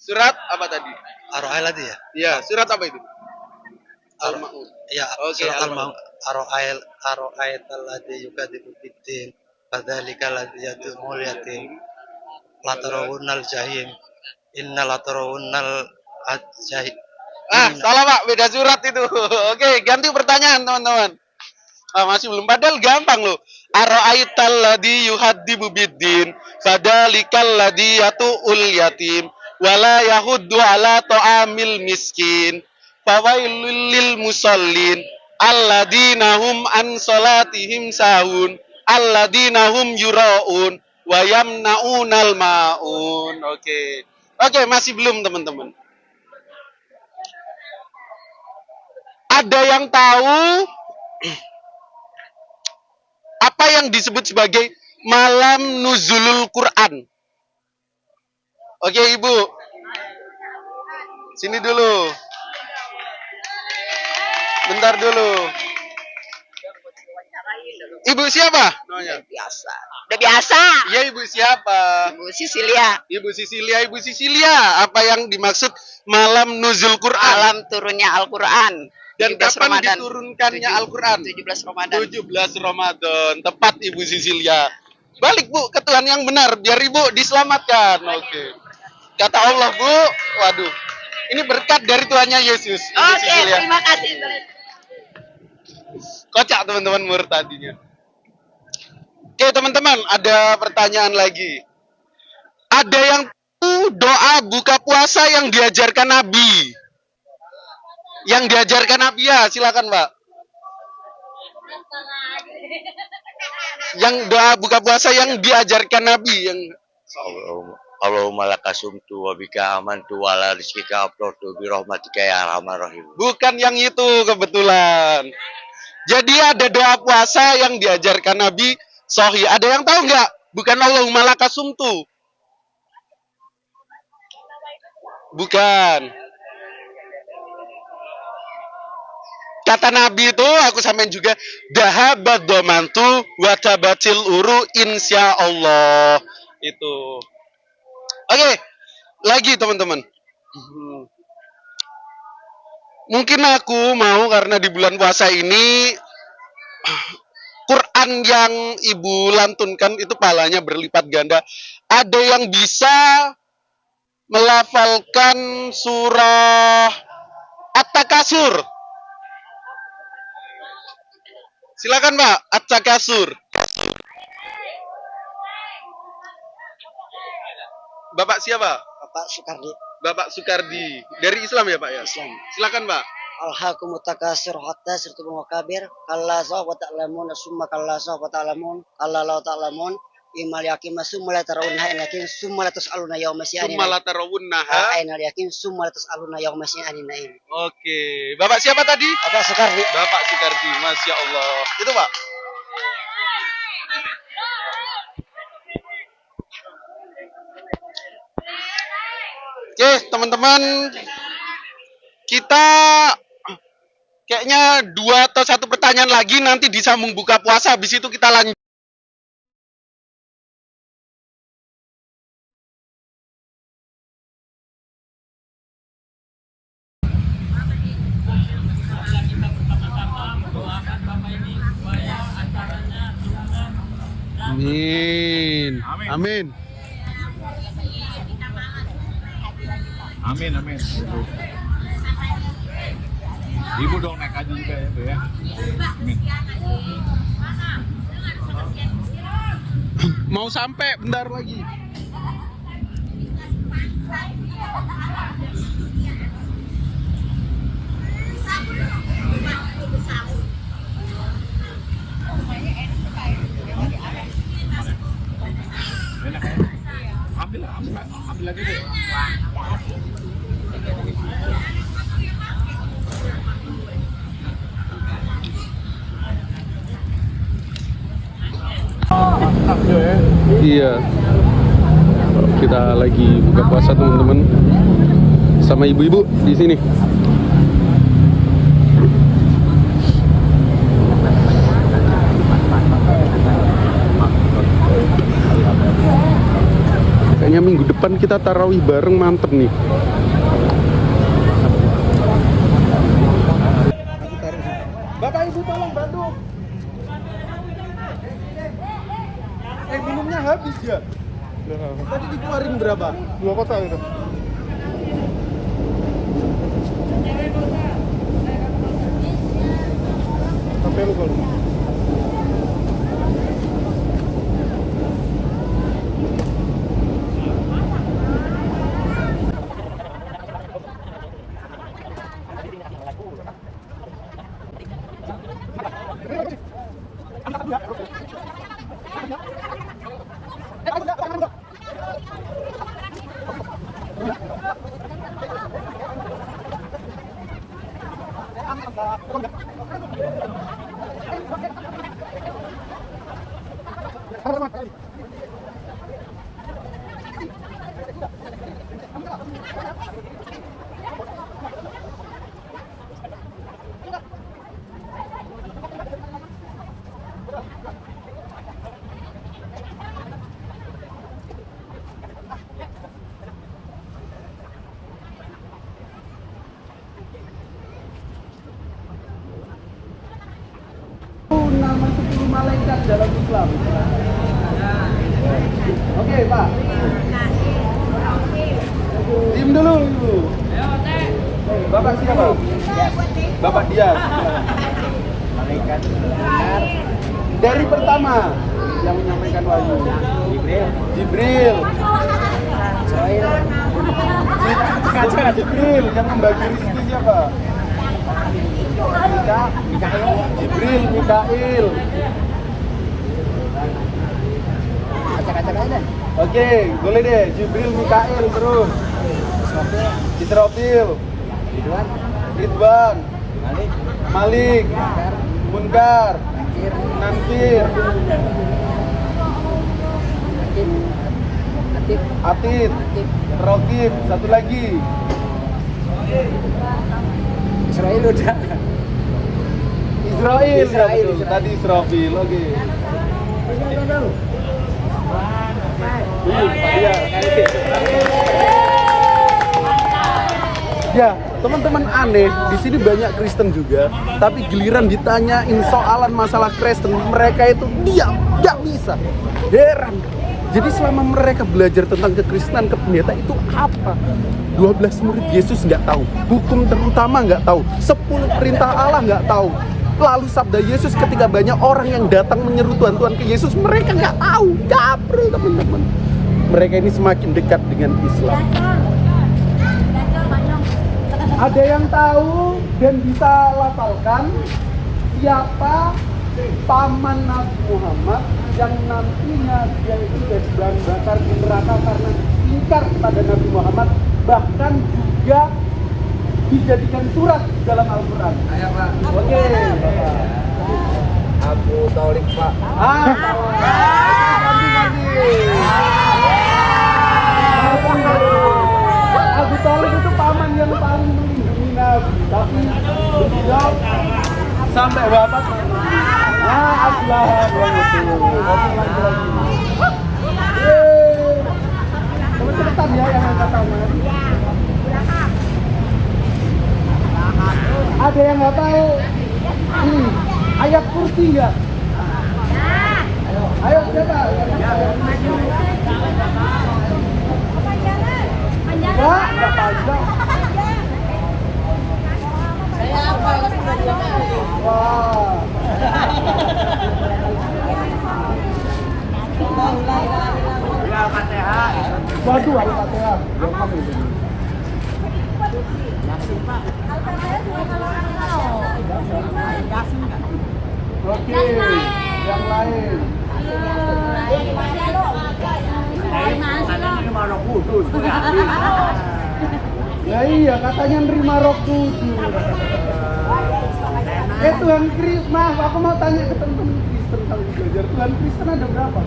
Surat apa tadi? Ar-Ra'd tadi ya? Iya, surat apa itu? Al-Ma'un. Ya, Oke, surat Al-Ma'un. Ar-Ra'd alladzi yukadzibu bid-din fadzalika alladzi yad'ul yatim la tarawunnal jahim innal la tarawunnal jahim. Salah Pak, beda surat itu. Oke, ganti pertanyaan teman-teman. Masih belum, padahal gampang loh. Ara'aital ladzi yuhadzibu bid-din fadzalikal ladzi yatu'ul yatim wala yahuddu ala ta'amil miskin fawailul lil musallin alladzina hum an salatihim sahun alladzina hum yura'un wa yamna'unal ma'un. Oke, masih belum teman-teman. Ada yang tahu apa yang disebut sebagai malam nuzulul Quran? Oke, Ibu. Sini dulu. Bentar dulu. Ibu siapa? Biasa. Udah biasa. Iya, Ibu siapa? Ibu Sisilia. Ibu Sisilia, apa yang dimaksud malam nuzul Quran? Alam turunnya Al-Quran. Dan 17 kapan Ramadan. diturunkannya Al-Quran? 17 Ramadan. 17 Ramadan. Tepat Ibu Sisilia. Balik Bu ke Tuhan yang benar biar Ibu diselamatkan. Oke. Kata Allah Bu, waduh. Ini berkat dari Tuhannya Yesus. Ibu Oke, Sisilia. terima kasih. Kocak teman-teman murtadinya. Oke teman-teman, ada pertanyaan lagi. Ada yang tahu doa buka puasa yang diajarkan Nabi? Yang diajarkan Nabi ya, silakan Pak. Yang doa buka puasa yang diajarkan Nabi yang Allahumma lakasumtu wa bika amantu wa ala rizkika afrotu bi rahmatika ya arhamar rahim. bukan yang itu kebetulan. Jadi ada doa puasa yang diajarkan Nabi sahih. Ada yang tahu nggak? Bukan Allahumma lakasumtu. Bukan. Kata Nabi itu aku samain juga dahabad domantu wa tabatil uru insya Allah. Itu. Oke, lagi teman-teman. Mungkin aku mau karena di bulan puasa ini Quran yang Ibu lantunkan itu pahalanya berlipat ganda. Ada yang bisa melafalkan surah At-Takasur? Silakan Pak, At-Takasur. Bapak siapa? Bapak Soekardi. Bapak Soekardi. Dari Islam ya Pak ya? Islam. Silakan Pak. Alhaakumut takasur hatta sirtum makabir. Kalla sawfa ta'lamun summa kalla sawfa ta'lamun. Kalla la ta'lamun. Imal yakin summa la tarawunha yakin summa la tas'aluna yawma sya'ani. Summa la tarawunnaha. Ainal yakin summa la tas'aluna yawma sya'ani naim. Oke. Bapak siapa tadi? Bapak Soekardi. Bapak Soekardi. Masya Allah. Itu Pak. Oke, teman-teman, kita kayaknya 2 atau 1 pertanyaan lagi nanti disambung buka puasa. Habis itu kita lanjut. Amin. Amin. Amin, amin. Ibu dong naik haji juga ya, Bu ya. Amin. Mau sampai bentar lagi. Enak ya? Ambil lagi deh. Iya. Kita lagi buka puasa teman-teman. Sama ibu-ibu di sini. Kayaknya minggu depan kita tarawih bareng, mantep nih. Bapak Ibu tolong bantu. Minumnya habis ya? Tadi dikeluarin berapa? 2 kotak itu. Sampai lu kalau. Nama 10 malaikat dalam Islam. Oke, Pak. Diam dulu. Bapak siapa? Bapak Dias. Malaikat dari pertama yang menyampaikan wahyu. Jibril. Jibril yang membagi rezeki siapa? Jibril, Mikail. Acak-acak aja. Oke, boleh deh. Jibril, Mikail terus. Israfil, Ridwan, Malik, Munkar, Nankir, Atid, Rokib, satu lagi. Israel udah. Israel. Tadi Israfil, oke. Ya, teman-teman aneh, di sini banyak Kristen juga, tapi giliran ditanyain soalan masalah Kristen, mereka itu diam, nggak bisa. Heran. Jadi selama mereka belajar tentang kekristenan, kependeta itu apa? 12 murid Yesus nggak tahu, hukum terutama nggak tahu, 10 perintah Allah nggak tahu. Lalu sabda Yesus ketika banyak orang yang datang menyeru Tuhan ke Yesus, mereka nggak tahu. Gabrol teman-teman. Mereka ini semakin dekat dengan Islam. Ada yang tahu dan bisa lafalkan siapa paman Nabi Muhammad yang nantinya dia itu jadi bahan bakar di neraka karena ingkar kepada Nabi Muhammad, bahkan juga dijadikan surat dalam Al-Quran. Ayo Pak. Oke. Abu Thalib Pak. Abu Thalib itu paman yang paling melindungi Nabi, tapi beliau sampai wafat. Teman-teman ya yang angkat tangan. Ada yang nggak tahu ini ayat kursi nggak? Ayo siapa? Nggak panjang. Saya apa? Wah. Al-Fatihah. Waduh, Al-Fatihah. Oke, yang lain. Ya iya, katanya nerima Roh Kudus. Tuhan Kristus, maaf, aku mau tanya ke teman-teman Kristen kalau belajar. Tuhan Kristen ada berapa?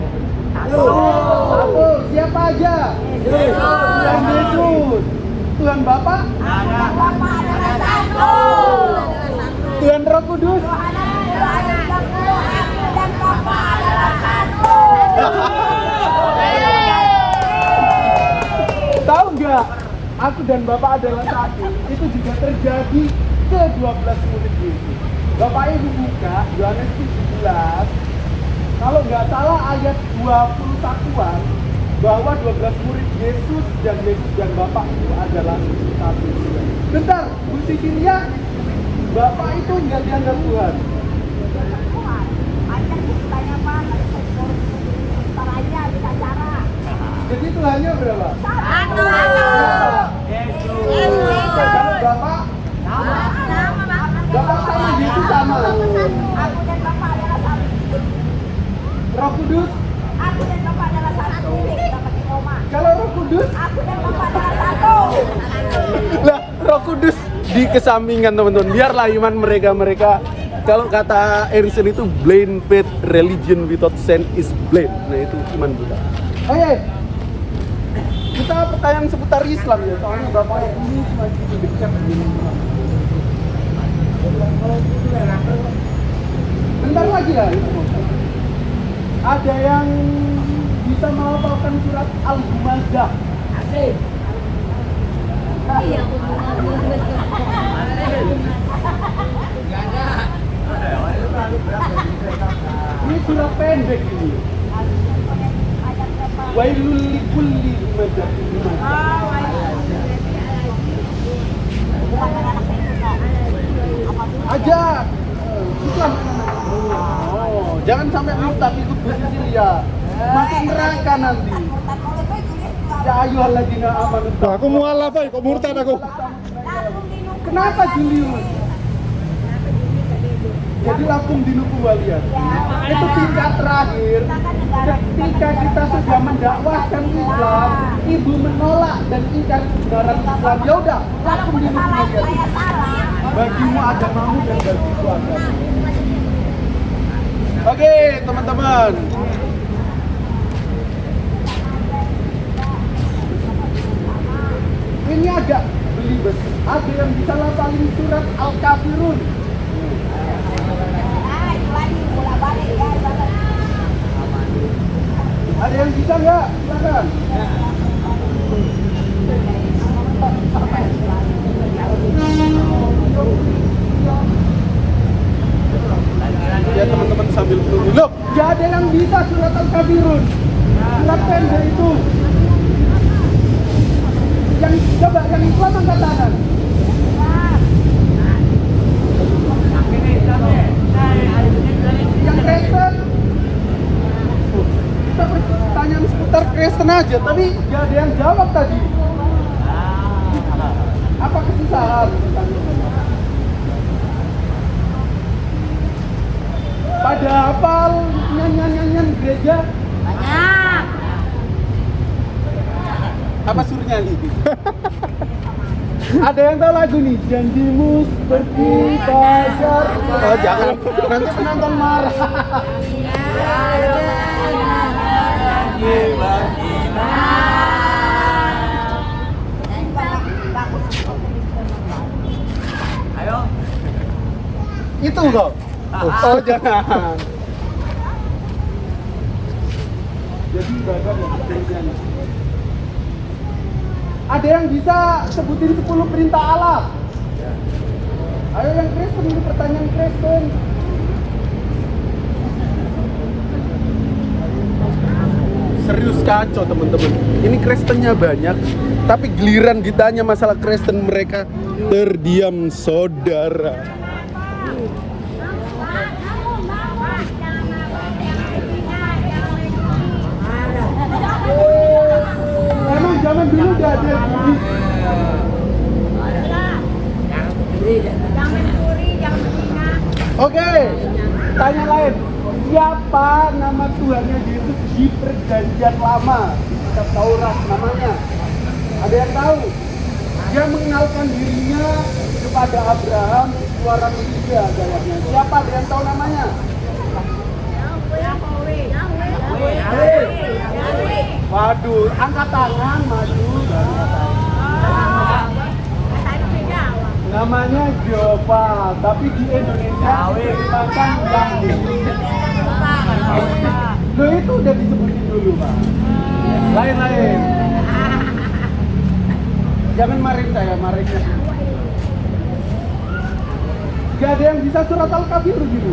Satu, siapa aja? Tuhan Yesus. Tuhan Bapa? Ada satu. Tuhan Roh Kudus? Dan Bapa adalah satu. aku dan Bapak adalah satu, itu juga terjadi ke 12 murid Yesus. Bapak Ibu buka Yohanes 17, kalau nggak salah ayat 21-an, bahwa 12 murid Yesus dan Bapak itu adalah satu. Bentar, Bu Sicilia, Bapak itu nggak dianggap Tuhan. Jadi Tuhannya berapa? Satu. Yesus. Kalau Bapak? Bapak sama Yesus sama. Aku dan Bapak adalah satu. Roh Kudus? Aku dan Bapak adalah satu. Dapat di Roma. Kalau Roh Kudus? Aku dan Bapak adalah satu. Lah, Roh Kudus dikesampingkan teman-teman. Biarlah iman mereka. Kalau kata Einstein itu blind faith religion without sense is blind. Nah itu iman buta. Oke. Kita pertanyaan seputar Islam ya. Soalnya Bapak ini masih dekat dengan Islam. Bentar lagi ya. Ada yang bisa menghafalkan surat Al-Humazah. Asik. Iya, Ini surat pendek ini. Wailul likulli humazatin lumazah. Aja. Islam. Oh, jangan sampai murtad ikut Bu Sicilia. Masuk neraka nanti. Ya ayyuhalladzina amanu. Aku mualaf kok murtad aku. Kenapa Julius? Jadi lakum dinukum walian. Itu tingkat terakhir. Ketika kita sudah mendakwahkan Islam, ibu menolak dan ingkar kebenaran Islam. Ya udah, lakum dinukum walian. Bagimu agamamu dan bagiku agama. Oke, teman-teman. Ini agak belibet. Ada yang bisa lafalin surat Al-Kafirun. Ada yang bisa nggak? Silakan. Ya teman-teman sambil menunggu. Loh, nggak ada yang bisa surat Al-Kafirun. Surat pendek itu. Yang coba yang Islam angkat tangan. Yang Kristen. Kita pertanyaan seputar Kristen aja, tapi nggak ada yang jawab tadi. Apa kesusahan? Pada hafal nyanyian gereja? Banyak. Apa suruh nyanyi? Ada yang tahu lagu nih? Janjimu seperti pacar. Oh jangan, nanti penonton marah. Ayo. Itu kok. Oh jangan. Jadi ibadah yang berbeda. Ada yang bisa sebutin 10 perintah Allah? Ayo yang Kristen, ini pertanyaan Kristen. Serius kacau teman-teman. Ini Kristennya banyak, tapi giliran ditanya masalah Kristen mereka terdiam saudara. Emang zaman dulu gak ada duit. Oke, tanya lain. Siapa nama Tuhannya Yesus di perjanjian lama di kitab Taurat namanya? Ada yang tahu? Dia mengenalkan dirinya kepada Abraham suara ketiga gayanya. Siapa ada yang tahu namanya? Waduh, angkat tangan, maju. Namanya Jova, tapi di Indonesia dikatakan Yahweh. Loh itu udah disebutin dulu Pak. Lain-lain. Jangan marahin saya, marahinnya. Gak ada yang bisa surat Al-Kafir gitu.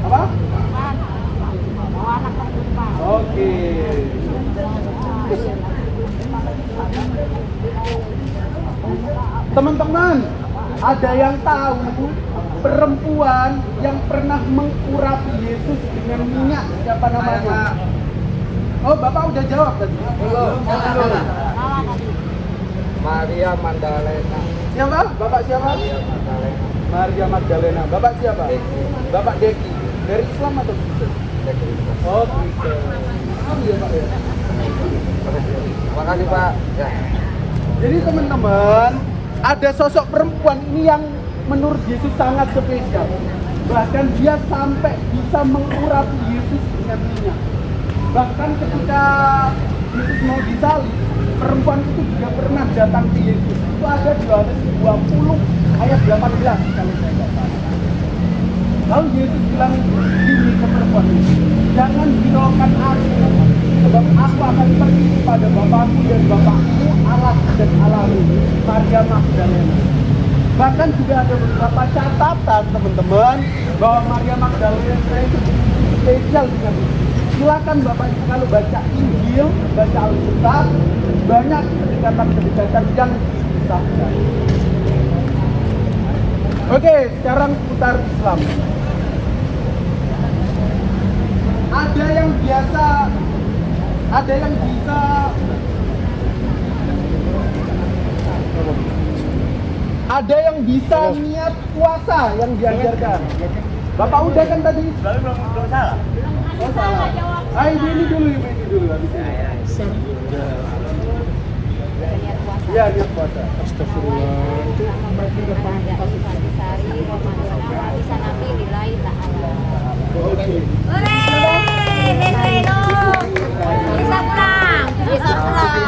Apa? Oke. Teman-teman, ada yang tahu perempuan yang pernah mengurapi Yesus dengan minyak, siapa namanya? Oh, Bapak udah jawab tadi. Belum. Maria Magdalena. Siapa? Bapak siapa? Maria Magdalena. Bapak siapa? Bapak Deki. Dari Islam atau Kristen? Oh, Kristen. Iya, Pak ya. Terima kasih, Pak. Ya. Jadi teman-teman, ada sosok perempuan ini yang menurut Yesus sangat spesial. Bahkan dia sampai bisa mengurapi Yesus dengan minyak. Bahkan ketika Yesus mau disalib, perempuan itu juga pernah datang ke Yesus. Itu ada di Yohanes 20 ayat 18 kalau saya nggak salah. Lalu Yesus bilang gini ke perempuan itu, jangan hiraukan aku, sebab aku akan pergi kepada Bapakku dan Bapakmu, Allah dan Allahmu. Maria Magdalena. Bahkan juga ada beberapa catatan teman-teman bahwa Maria Magdalena itu spesial dengan itu. Silakan Bapak Ibu kalau baca Injil, baca Alkitab, banyak kedekatan-kedekatan yang disahkan. Oke, sekarang putar Islam. Ada yang biasa, ada yang bisa niat puasa yang diajarkan. Bapak udah kan tadi? Belum salah. Oh salah. Ayo ini dulu habis ini. Ya, niat puasa. Astagfirullah. Oke. Bisa pulang.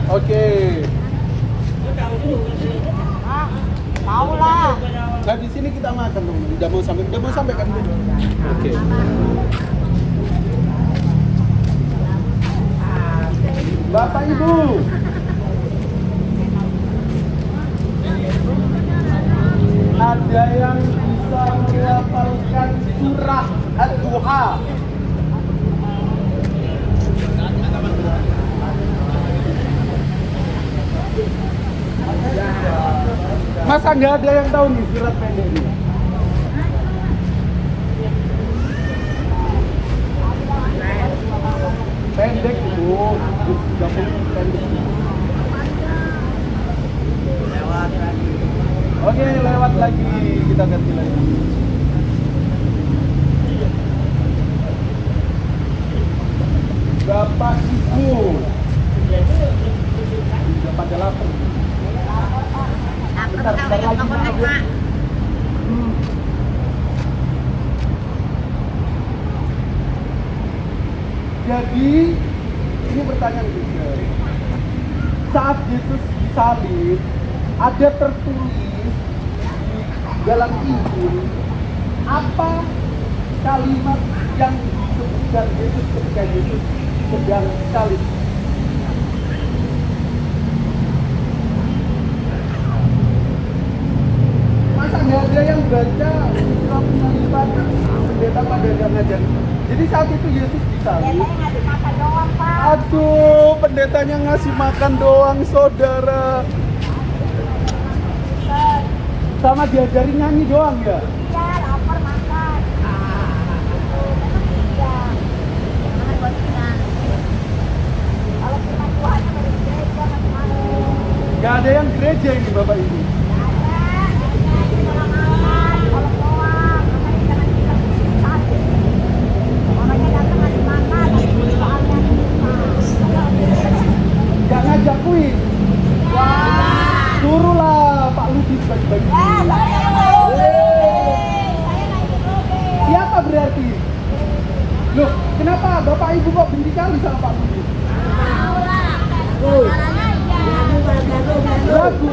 Oke. Mau lah. Nah di sini kita makan dong. Udah mau sampai kan? Oke. Bapak Ibu. Ada yang bisa menghafalkan surah Ad-Duha? Masa nggak ada yang tahu nih surat pendek ini? Pendek itu, 30 pendek. Oke, lewat lagi, kita ganti lagi. Bapak Ibu, udah pada lapar. Bentar lagi maaf ya. Jadi ini pertanyaan juga. Saat Yesus disalib, ada tertulis di dalam Injil apa kalimat yang disebutkan Yesus ketika Yesus sedang disalib? Masa nggak ada yang baca surat penghalipan pendeta pada ngajar? Jadi saat itu Yesus disalib. Aduh, pendetanya ngasih makan doang, saudara. Sama diajari nyanyi doang ya? Iya, lapar makan. Kalau firman Tuhannya dari gereja masing-masing. Gak ada yang gereja ini Bapak Ibu. Gak ngajak kuis. Suruhlah Pak Lubis bagi-bagi. Siapa berarti? Loh, kenapa Bapak Ibu kok benci kali sama Pak Lubis? Ragu.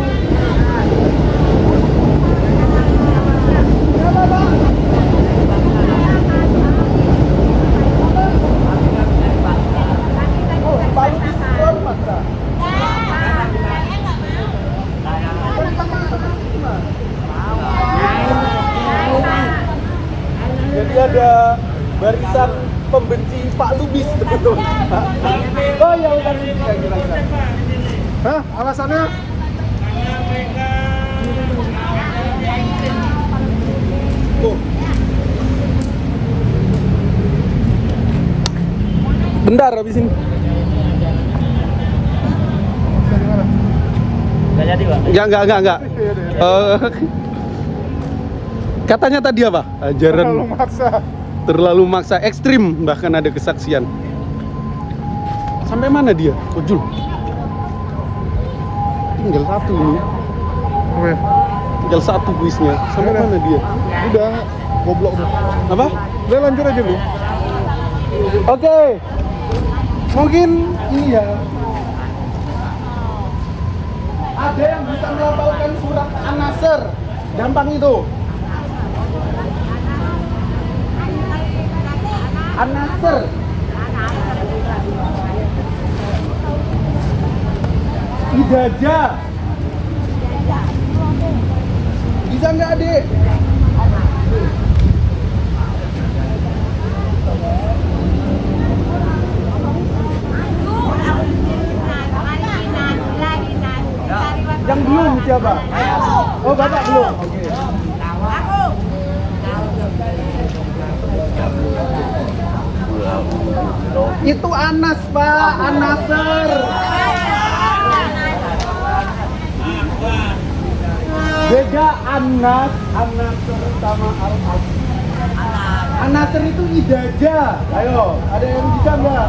ada barisan pembenci Pak Lubis, teman-teman. Oh ya, bukan ini yang kira-kira. Hah? Alasannya? Tuh. Bentar habis ini. Nggak jadi, Pak? Enggak. Katanya tadi apa? Ajaran terlalu maksa, ekstrim, bahkan ada kesaksian. Sampai mana dia? Ujul. Tinggal satu ini. Tinggal satu kuisnya. Sampai mana dia? Udah, goblok udah. Apa? Udah lanjut aja lu. Oke. Mungkin iya. Ada yang bisa melafalkan surat An-Nasr. Gampang itu. An-Nasr. Idajah. Bisa nggak, Adik? Yang belum siapa? Oh, Bapak belum. Oke. Itu Anas, Pak. An-Nasr. Beda Anas sama Al-As. An-Nasr itu idajah. Ayo, ada yang bisa nggak?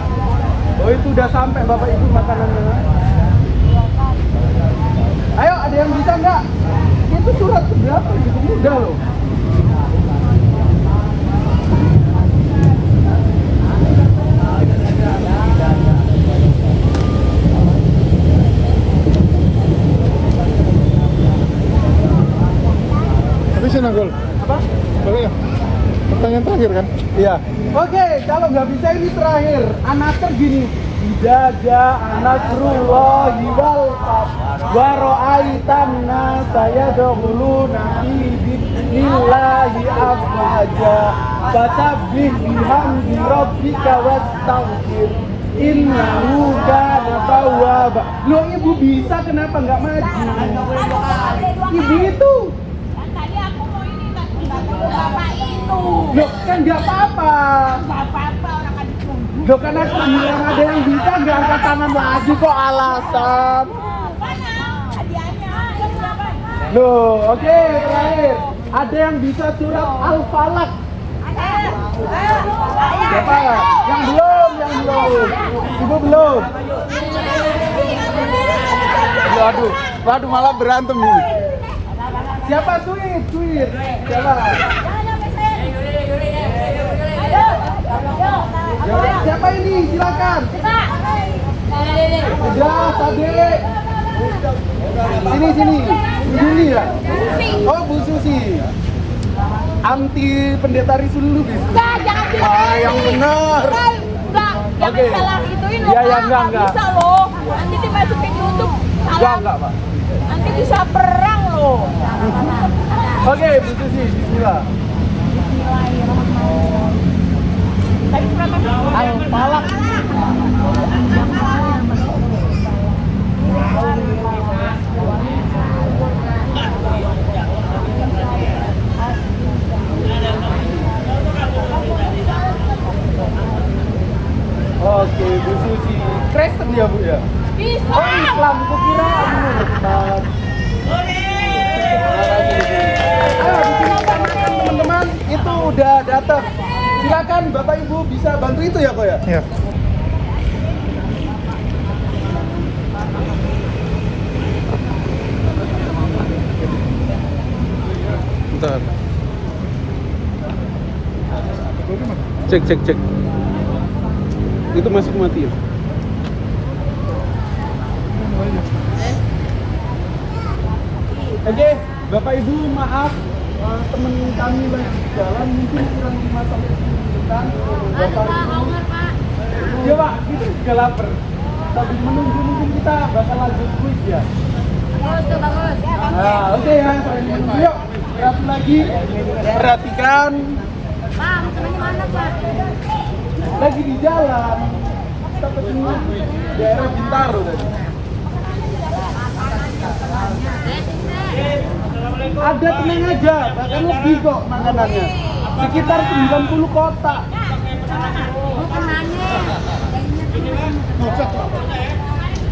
Oh, itu udah sampai Bapak Ibu makanannya. Ayo, ada yang bisa nggak? Itu surat berapa gitu? Mudah loh. Bisa nanggul? Apa? Boleh ya? Pertanyaan terakhir kan? Iya. Oke, kalau nggak bisa ini terakhir. An-Nasr gini. Jaga Nasrullahi wal fath wa ra'aitan nasa yadkhuluna fi dinillahi afwaja fasabbih bihamdi rabbika wastaghfir innahu kana tawwaba. Loh, Ibu bisa, kenapa nggak maju? Ibu itu. Tadi aku mau ini bapak itu. Loh, kan nggak apa-apa. Nggak apa-apa, orang kan ditunggu. Loh, kan aku bilang ada yang bisa nggak angkat tangan maju kok alasan. Mana hadiahnya? Loh, oke, terakhir. Ada yang bisa surat Al-Falaq? Siapa? Yang belum. Ibu belum. Waduh, malah berantem ini. Siapa? Sweet. Siapa? Siapa ini? Silakan. Udah, tadi. Sini. Juli ya? Oh, Bu Susi. Anti pendeta Risul Lubis. Jangan yang benar. Jangan salah ituin loh, Iya, Pak. enggak. Bisa loh. Nanti dimasukin YouTube. Enggak, Pak. Nanti bisa perang loh. Oke, Bu Susi, bismillah. Tadi berapa? Al-Falaq. Oke, Bu Susi. Kristen ya, Bu ya? Bisa. Oh, Islam, kukira Ustaz. Ayo, di sini teman-teman itu udah datang. Silakan Bapak Ibu bisa bantu itu ya, kok ya? Iya. Bentar. Cek. Itu masuk matiin. Oke, Bapak Ibu maaf, temen kami lagi jalan mungkin kurang 5 sampai 10 menitan. Iya Pak, kita juga lapar. Tapi menunggu mungkin kita bakal lanjut quiz ya. Bagus. Oke ya, yuk rapi lagi. Perhatikan Pak, temannya mana Pak? Lagi di jalan. Kita ketemu di daerah Bintaro tadi. Ada, tenang aja, bahkan lebih kok makanannya. Sekitar 90 kotak.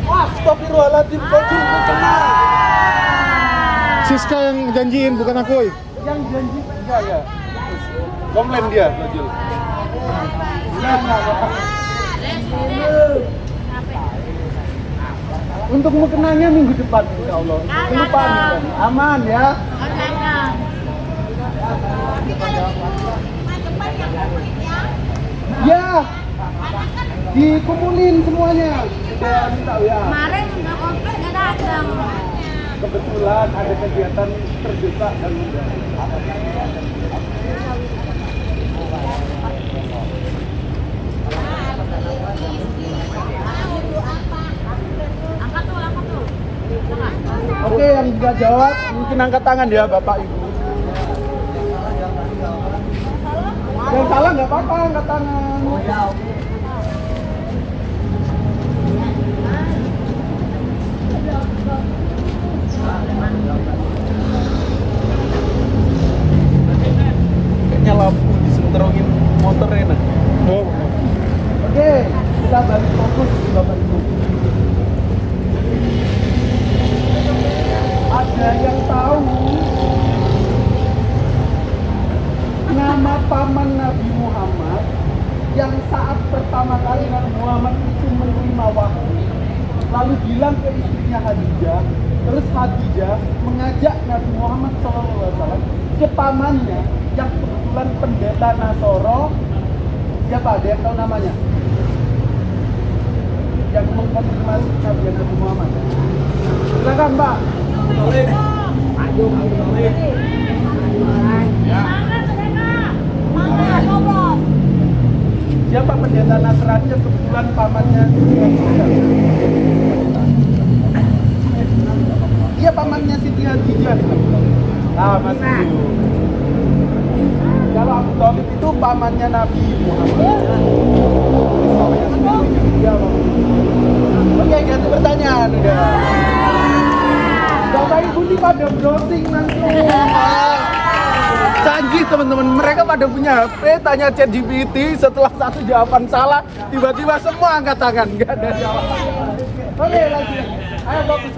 Astagfirullahaladzim, kok juga kenal? Siska yang janjiin, bukan aku. Yang janji enggak ya? Komplain dia, Bajul. Enggak. Untuk mukenanya minggu depan, insya Allah. Kelupaan, aman ya. Ya, dikumpulin semuanya. Sudah minta ya. Kemarin nggak komplit nggak datang. Kebetulan ada kegiatan terdesak dan mudah. Angkat tuh. Oke, yang nggak jawab mungkin angkat tangan ya Bapak Ibu. Yang salah nggak apa-apa, angkat tangan. Kayaknya lampu disenterongin motornya nah. Oke, kita balik fokus Bapak Ibu. Ada yang tahu nama paman Nabi Muhammad yang saat pertama kali Nabi Muhammad itu menerima wahyu, lalu bilang ke istrinya Khadijah, terus Khadijah mengajak Nabi Muhammad SAW ke pamannya yang kebetulan pendeta Nasoro. Siapa? Ada yang tahu namanya? Yang mengkonfirmasi Nabi Muhammad. Silakan Mbak. Ayo. Siapa pendeta Nasrani yang kebetulan pamannya? Iya, pamannya Siti Khadijah. Ah, Mas Ibu. Kalau Abu Thalib itu pamannya Nabi Muhammad. Oke, ganti pertanyaan udah. Bapak Ibu ini pada browsing langsung. Canggih teman-teman, mereka pada punya HP, tanya ChatGPT, setelah satu jawaban salah, tiba-tiba semua angkat tangan, nggak ada jawaban. Oke, lanjut. Ayo fokus.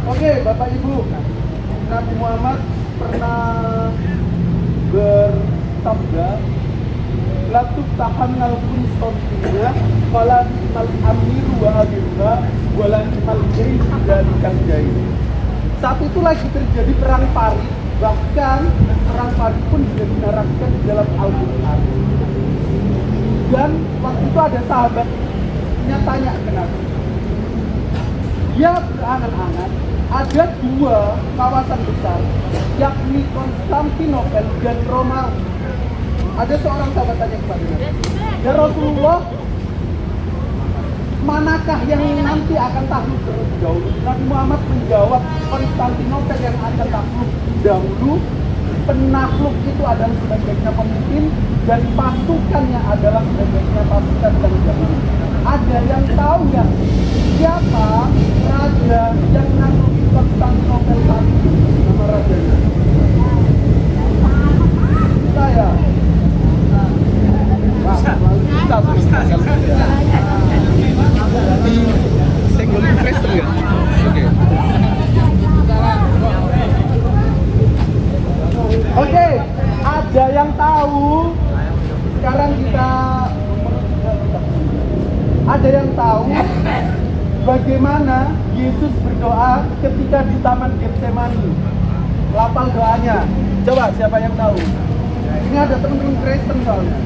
Oke, Bapak Ibu, Nabi Muhammad pernah bersabda, "Latuf tahan nalpun stontinya, falan mal amiru wa amirna, walan mal jain dan kanjai." Saat itu lagi terjadi perang Parit, bahkan perang Parit pun sudah dinarasikan di dalam Al-Quran. Dan waktu itu ada sahabatnya tanya ke Nabi. Dia berangan-angan ada dua kawasan besar, yakni Konstantinopel dan Romawi. Ada seorang sahabat tanya kepada Nabi, "Ya Rasulullah, manakah yang nanti akan takluk terlebih dahulu?" Nabi Muhammad menjawab, Konstantinopel yang akan takluk dahulu. Penakluk itu adalah sebagai pemimpin dan pasukannya adalah sebagai pasukan dan jamaah. Ada yang tahu nggak siapa raja yang nakluki Konstantinopel saat itu? Nama rajanya? Saya. Senggolin Kristen ya? Oke, ada yang tahu? Sekarang kita ada yang tahu bagaimana Yesus berdoa ketika di Taman Getsemani? Lafal doanya. Coba siapa yang tahu? Ini ada teman-teman Kristen soalnya.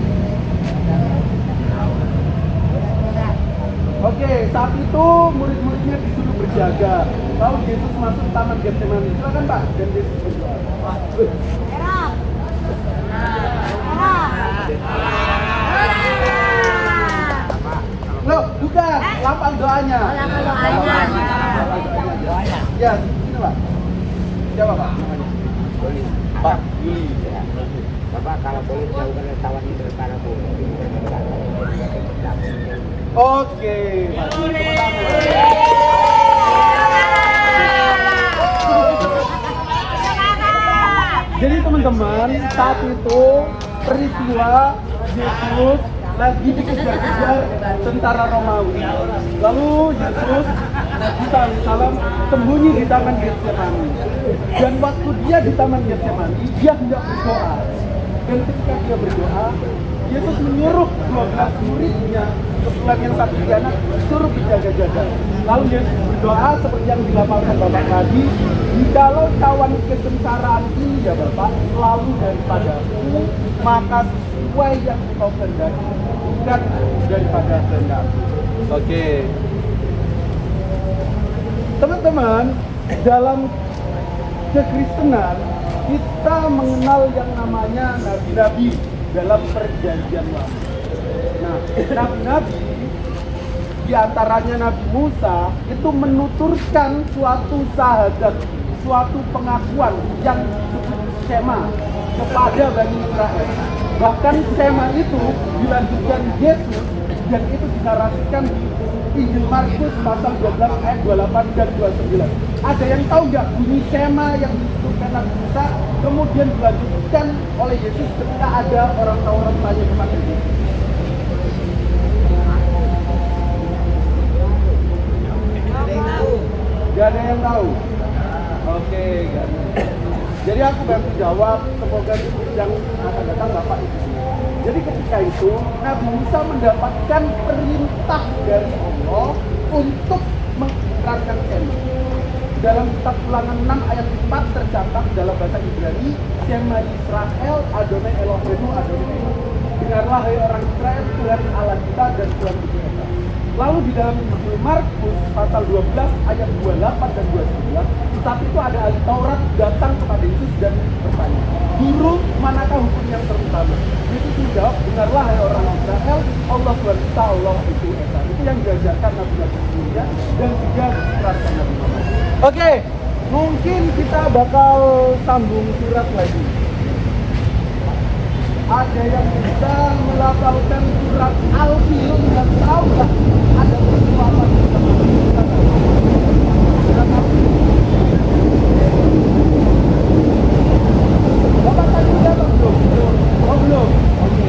Oke, saat itu murid-muridnya disuruh berjaga. Lalu Yesus masuk Taman Getsemani. Silakan Pak, dan Yesus berdoa. doanya. Ya, sini Pak. Siapa Pak? Pak Yuli. Bapak kalau boleh jauhkan tawan itu daripada Oke. Jadi teman-teman, saat itu peristiwa Yesus lagi dikejar-kejar tentara Romawi. Lalu Yesus Isa alaihissalam sembunyi di taman Getsemani. Dan waktu dia di taman Getsemani, dia hendak berdoa. Dan ketika dia berdoa, Yesus menyuruh 12 muridnya, kebetulan yang satu anak, suruh berjaga-jaga. Lalu Yesus berdoa seperti yang dilapalkan Bapak tadi, jikalau cawan kesengsaraan ini ya Bapak, lalu daripadaku, maka sesuai yang kau kehendaki, bukan daripada kehendak. Oke. Teman-teman, dalam kekristenan, kita mengenal yang namanya nabi-nabi dalam perjanjian lama. Nah, nabi-nabi diantaranya Nabi Musa itu menuturkan suatu syahadat, suatu pengakuan yang disebut Shema kepada Bani Israel. Bahkan Shema itu dilanjutkan Yesus dan itu dinarasikan di Injil Markus pasal 12 ayat 28 dan 29. Ada yang tahu nggak bunyi Shema yang disebutkan Nabi Musa kemudian dilanjutkan oleh Yesus ketika ada orang Taurat tanya kepada Yesus? Gak ada yang tahu. Oke, gak ada. Jadi aku bantu jawab, semoga yang akan datang Bapak itu. Jadi ketika itu Nabi Musa mendapatkan perintah dari Allah untuk mengikrarkan Shema. Dalam kitab Ulangan 6 ayat 4 tercatat dalam bahasa Ibrani, Shema Israel, Adonai Eloheinu, Adonai Eloheinu. Dengarlah hai orang Israel, Tuhan Allah kita dan Tuhan kita. Lalu di dalam Injil Markus pasal 12 ayat 28 dan 29, saat itu ada ahli Taurat datang kepada Yesus dan bertanya, Guru, manakah hukum yang terutama? Yesus menjawab, dengarlah hai orang Israel, Allah Tuhan kita, Allah itu Esa. Itu yang diajarkan Nabi-Nabi sebelumnya dan juga diterapkan Nabi Muhammad. Oke, mungkin kita bakal sambung surat lagi. Ada yang bisa melafalkan surat Al-Filun dan tahu nggak ada peristiwa apa di surat Al-Filun? Bapak tadi udah belum? Oh belum? Oke.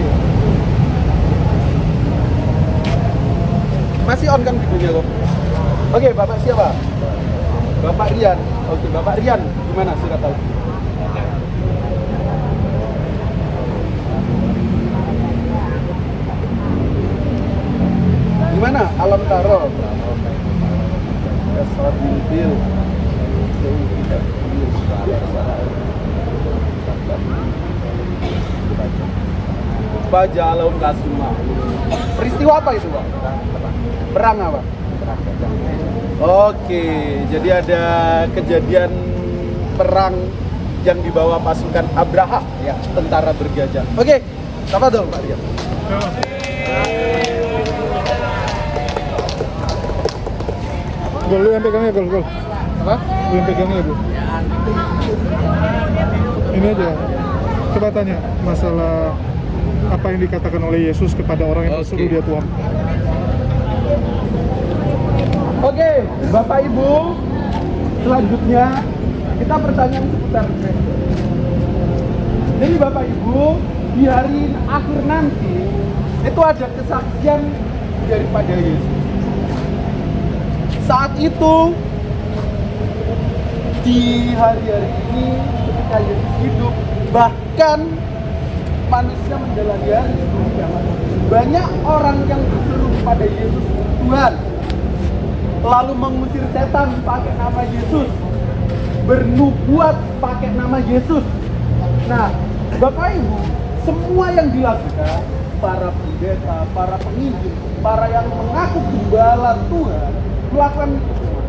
Masih on kan videonya loh? Oke, Bapak siapa? Bapak Rian. Oke, Bapak Rian, gimana surat Al-Filun? Gimana? Alam taro. Kasrabil. Baja alaun kasuma. Peristiwa apa itu, Pak? Perang apa? Oke, jadi ada kejadian perang yang dibawa pasukan Abraha, ya, tentara bergajah. Oke, apa dong, Pak Rian? Gol, lu yang pegangnya gol. Apa? Lu yang pegangnya Bu. Ini aja. Coba tanya masalah apa yang dikatakan oleh Yesus kepada orang yang berseru dia Tuhan. Oke, Bapak Ibu, selanjutnya kita pertanyaan seputar Kristen. Jadi Bapak Ibu, di hari akhir nanti itu ada kesaksian daripada Yesus. Saat itu di hari-hari ini ketika Yesus hidup, bahkan manusia menjalani hari sebelum kiamat, banyak orang yang berseru kepada Yesus Tuhan, lalu mengusir setan pakai nama Yesus, bernubuat pakai nama Yesus. Nah, Bapak Ibu, semua yang dilakukan para pendeta, para penginjil, para yang mengaku gembala Tuhan melakukan itu semua.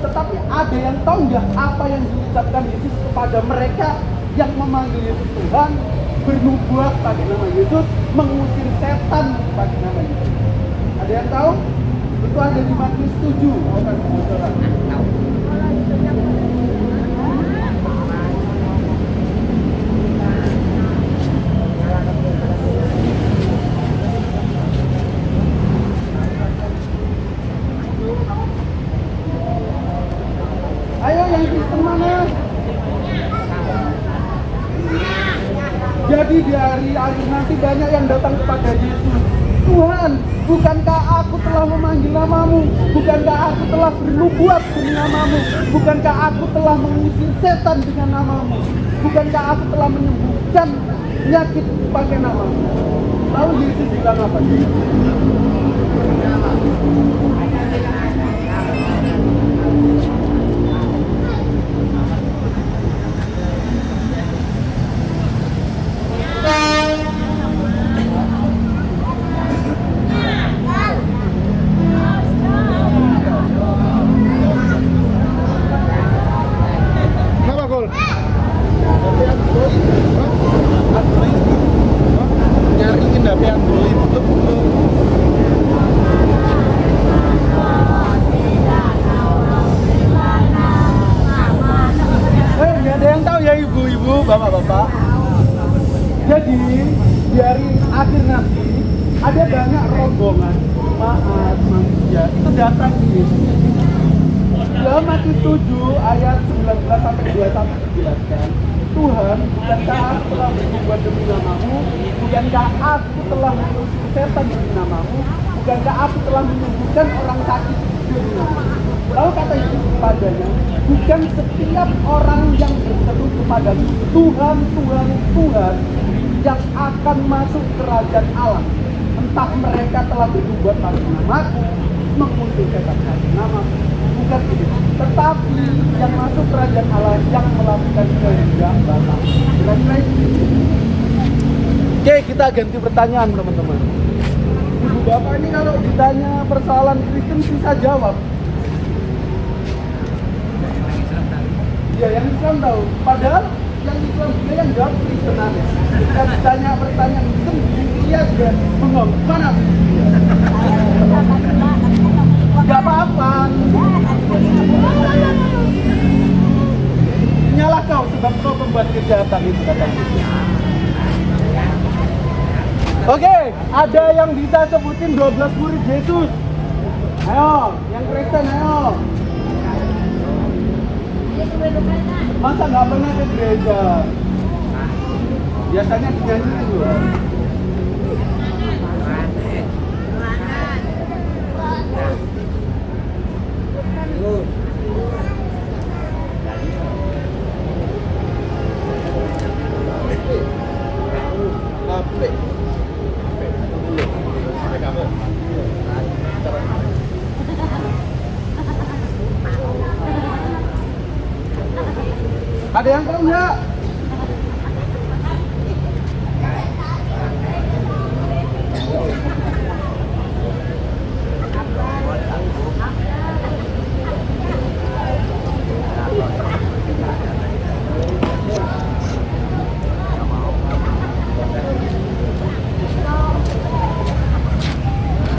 Tetapi ada yang tahu nggak apa yang diucapkan Yesus kepada mereka yang memanggil Yesus Tuhan, bernubuat pakai nama Yesus, mengusir setan pakai nama Yesus? Ada yang tahu? Itu ada di Matius 7. Mau kasih bocoran? Ayo yang Kristen mana? Jadi di hari akhir nanti banyak yang datang kepada Yesus. Tuhan, bukankah aku telah memanggil namamu? Bukankah aku telah bernubuat demi namamu? Bukankah aku telah mengusir setan dengan namamu? Bukankah aku telah menyembuhkan penyakit pakai namamu? Lalu Yesus bilang apa? Kenapa gol? Nyariin tapi Android itu nggak ada yang tahu ya ibu-ibu, bapak-bapak. Jadi di hari akhir nanti ada banyak rombongan jemaat manusia itu datang ke Yesus. Dalam Matius 7 ayat 19 sampai 21 dijelaskan, Tuhan, bukankah aku telah berbuat demi namamu? Bukankah aku telah mengusir setan demi namamu? Bukankah aku telah menyembuhkan orang sakit demi namamu? Lalu kata Yesus kepadanya, bukan setiap orang yang berseru kepadamu, Tuhan, Tuhan, Tuhan, yang akan masuk kerajaan Allah. Entah mereka telah berbuat pada namaku, mengusir setan pada namaku. Bukan itu, tetapi yang masuk kerajaan Allah yang melakukan kehendak Bapa. Kira-kira itu. Oke, kita ganti pertanyaan teman-teman. Ibu bapak ini kalau ditanya persoalan Kristen bisa jawab. Ya, yang Islam tahu. Padahal yang Islam juga yang jawab Kristen aneh. Kita ditanya pertanyaan Kristen, dia juga bengong. Mana? Gak apa-apa. Nyalah kau sebab kau membuat kejahatan itu katanya. Oke, ada yang bisa sebutin 12 murid Yesus. Ayo, yang Kristen ayo. Masa nggak pernah ke gereja? Biasanya dinyanyiin loh. Ada yang tahu nggak?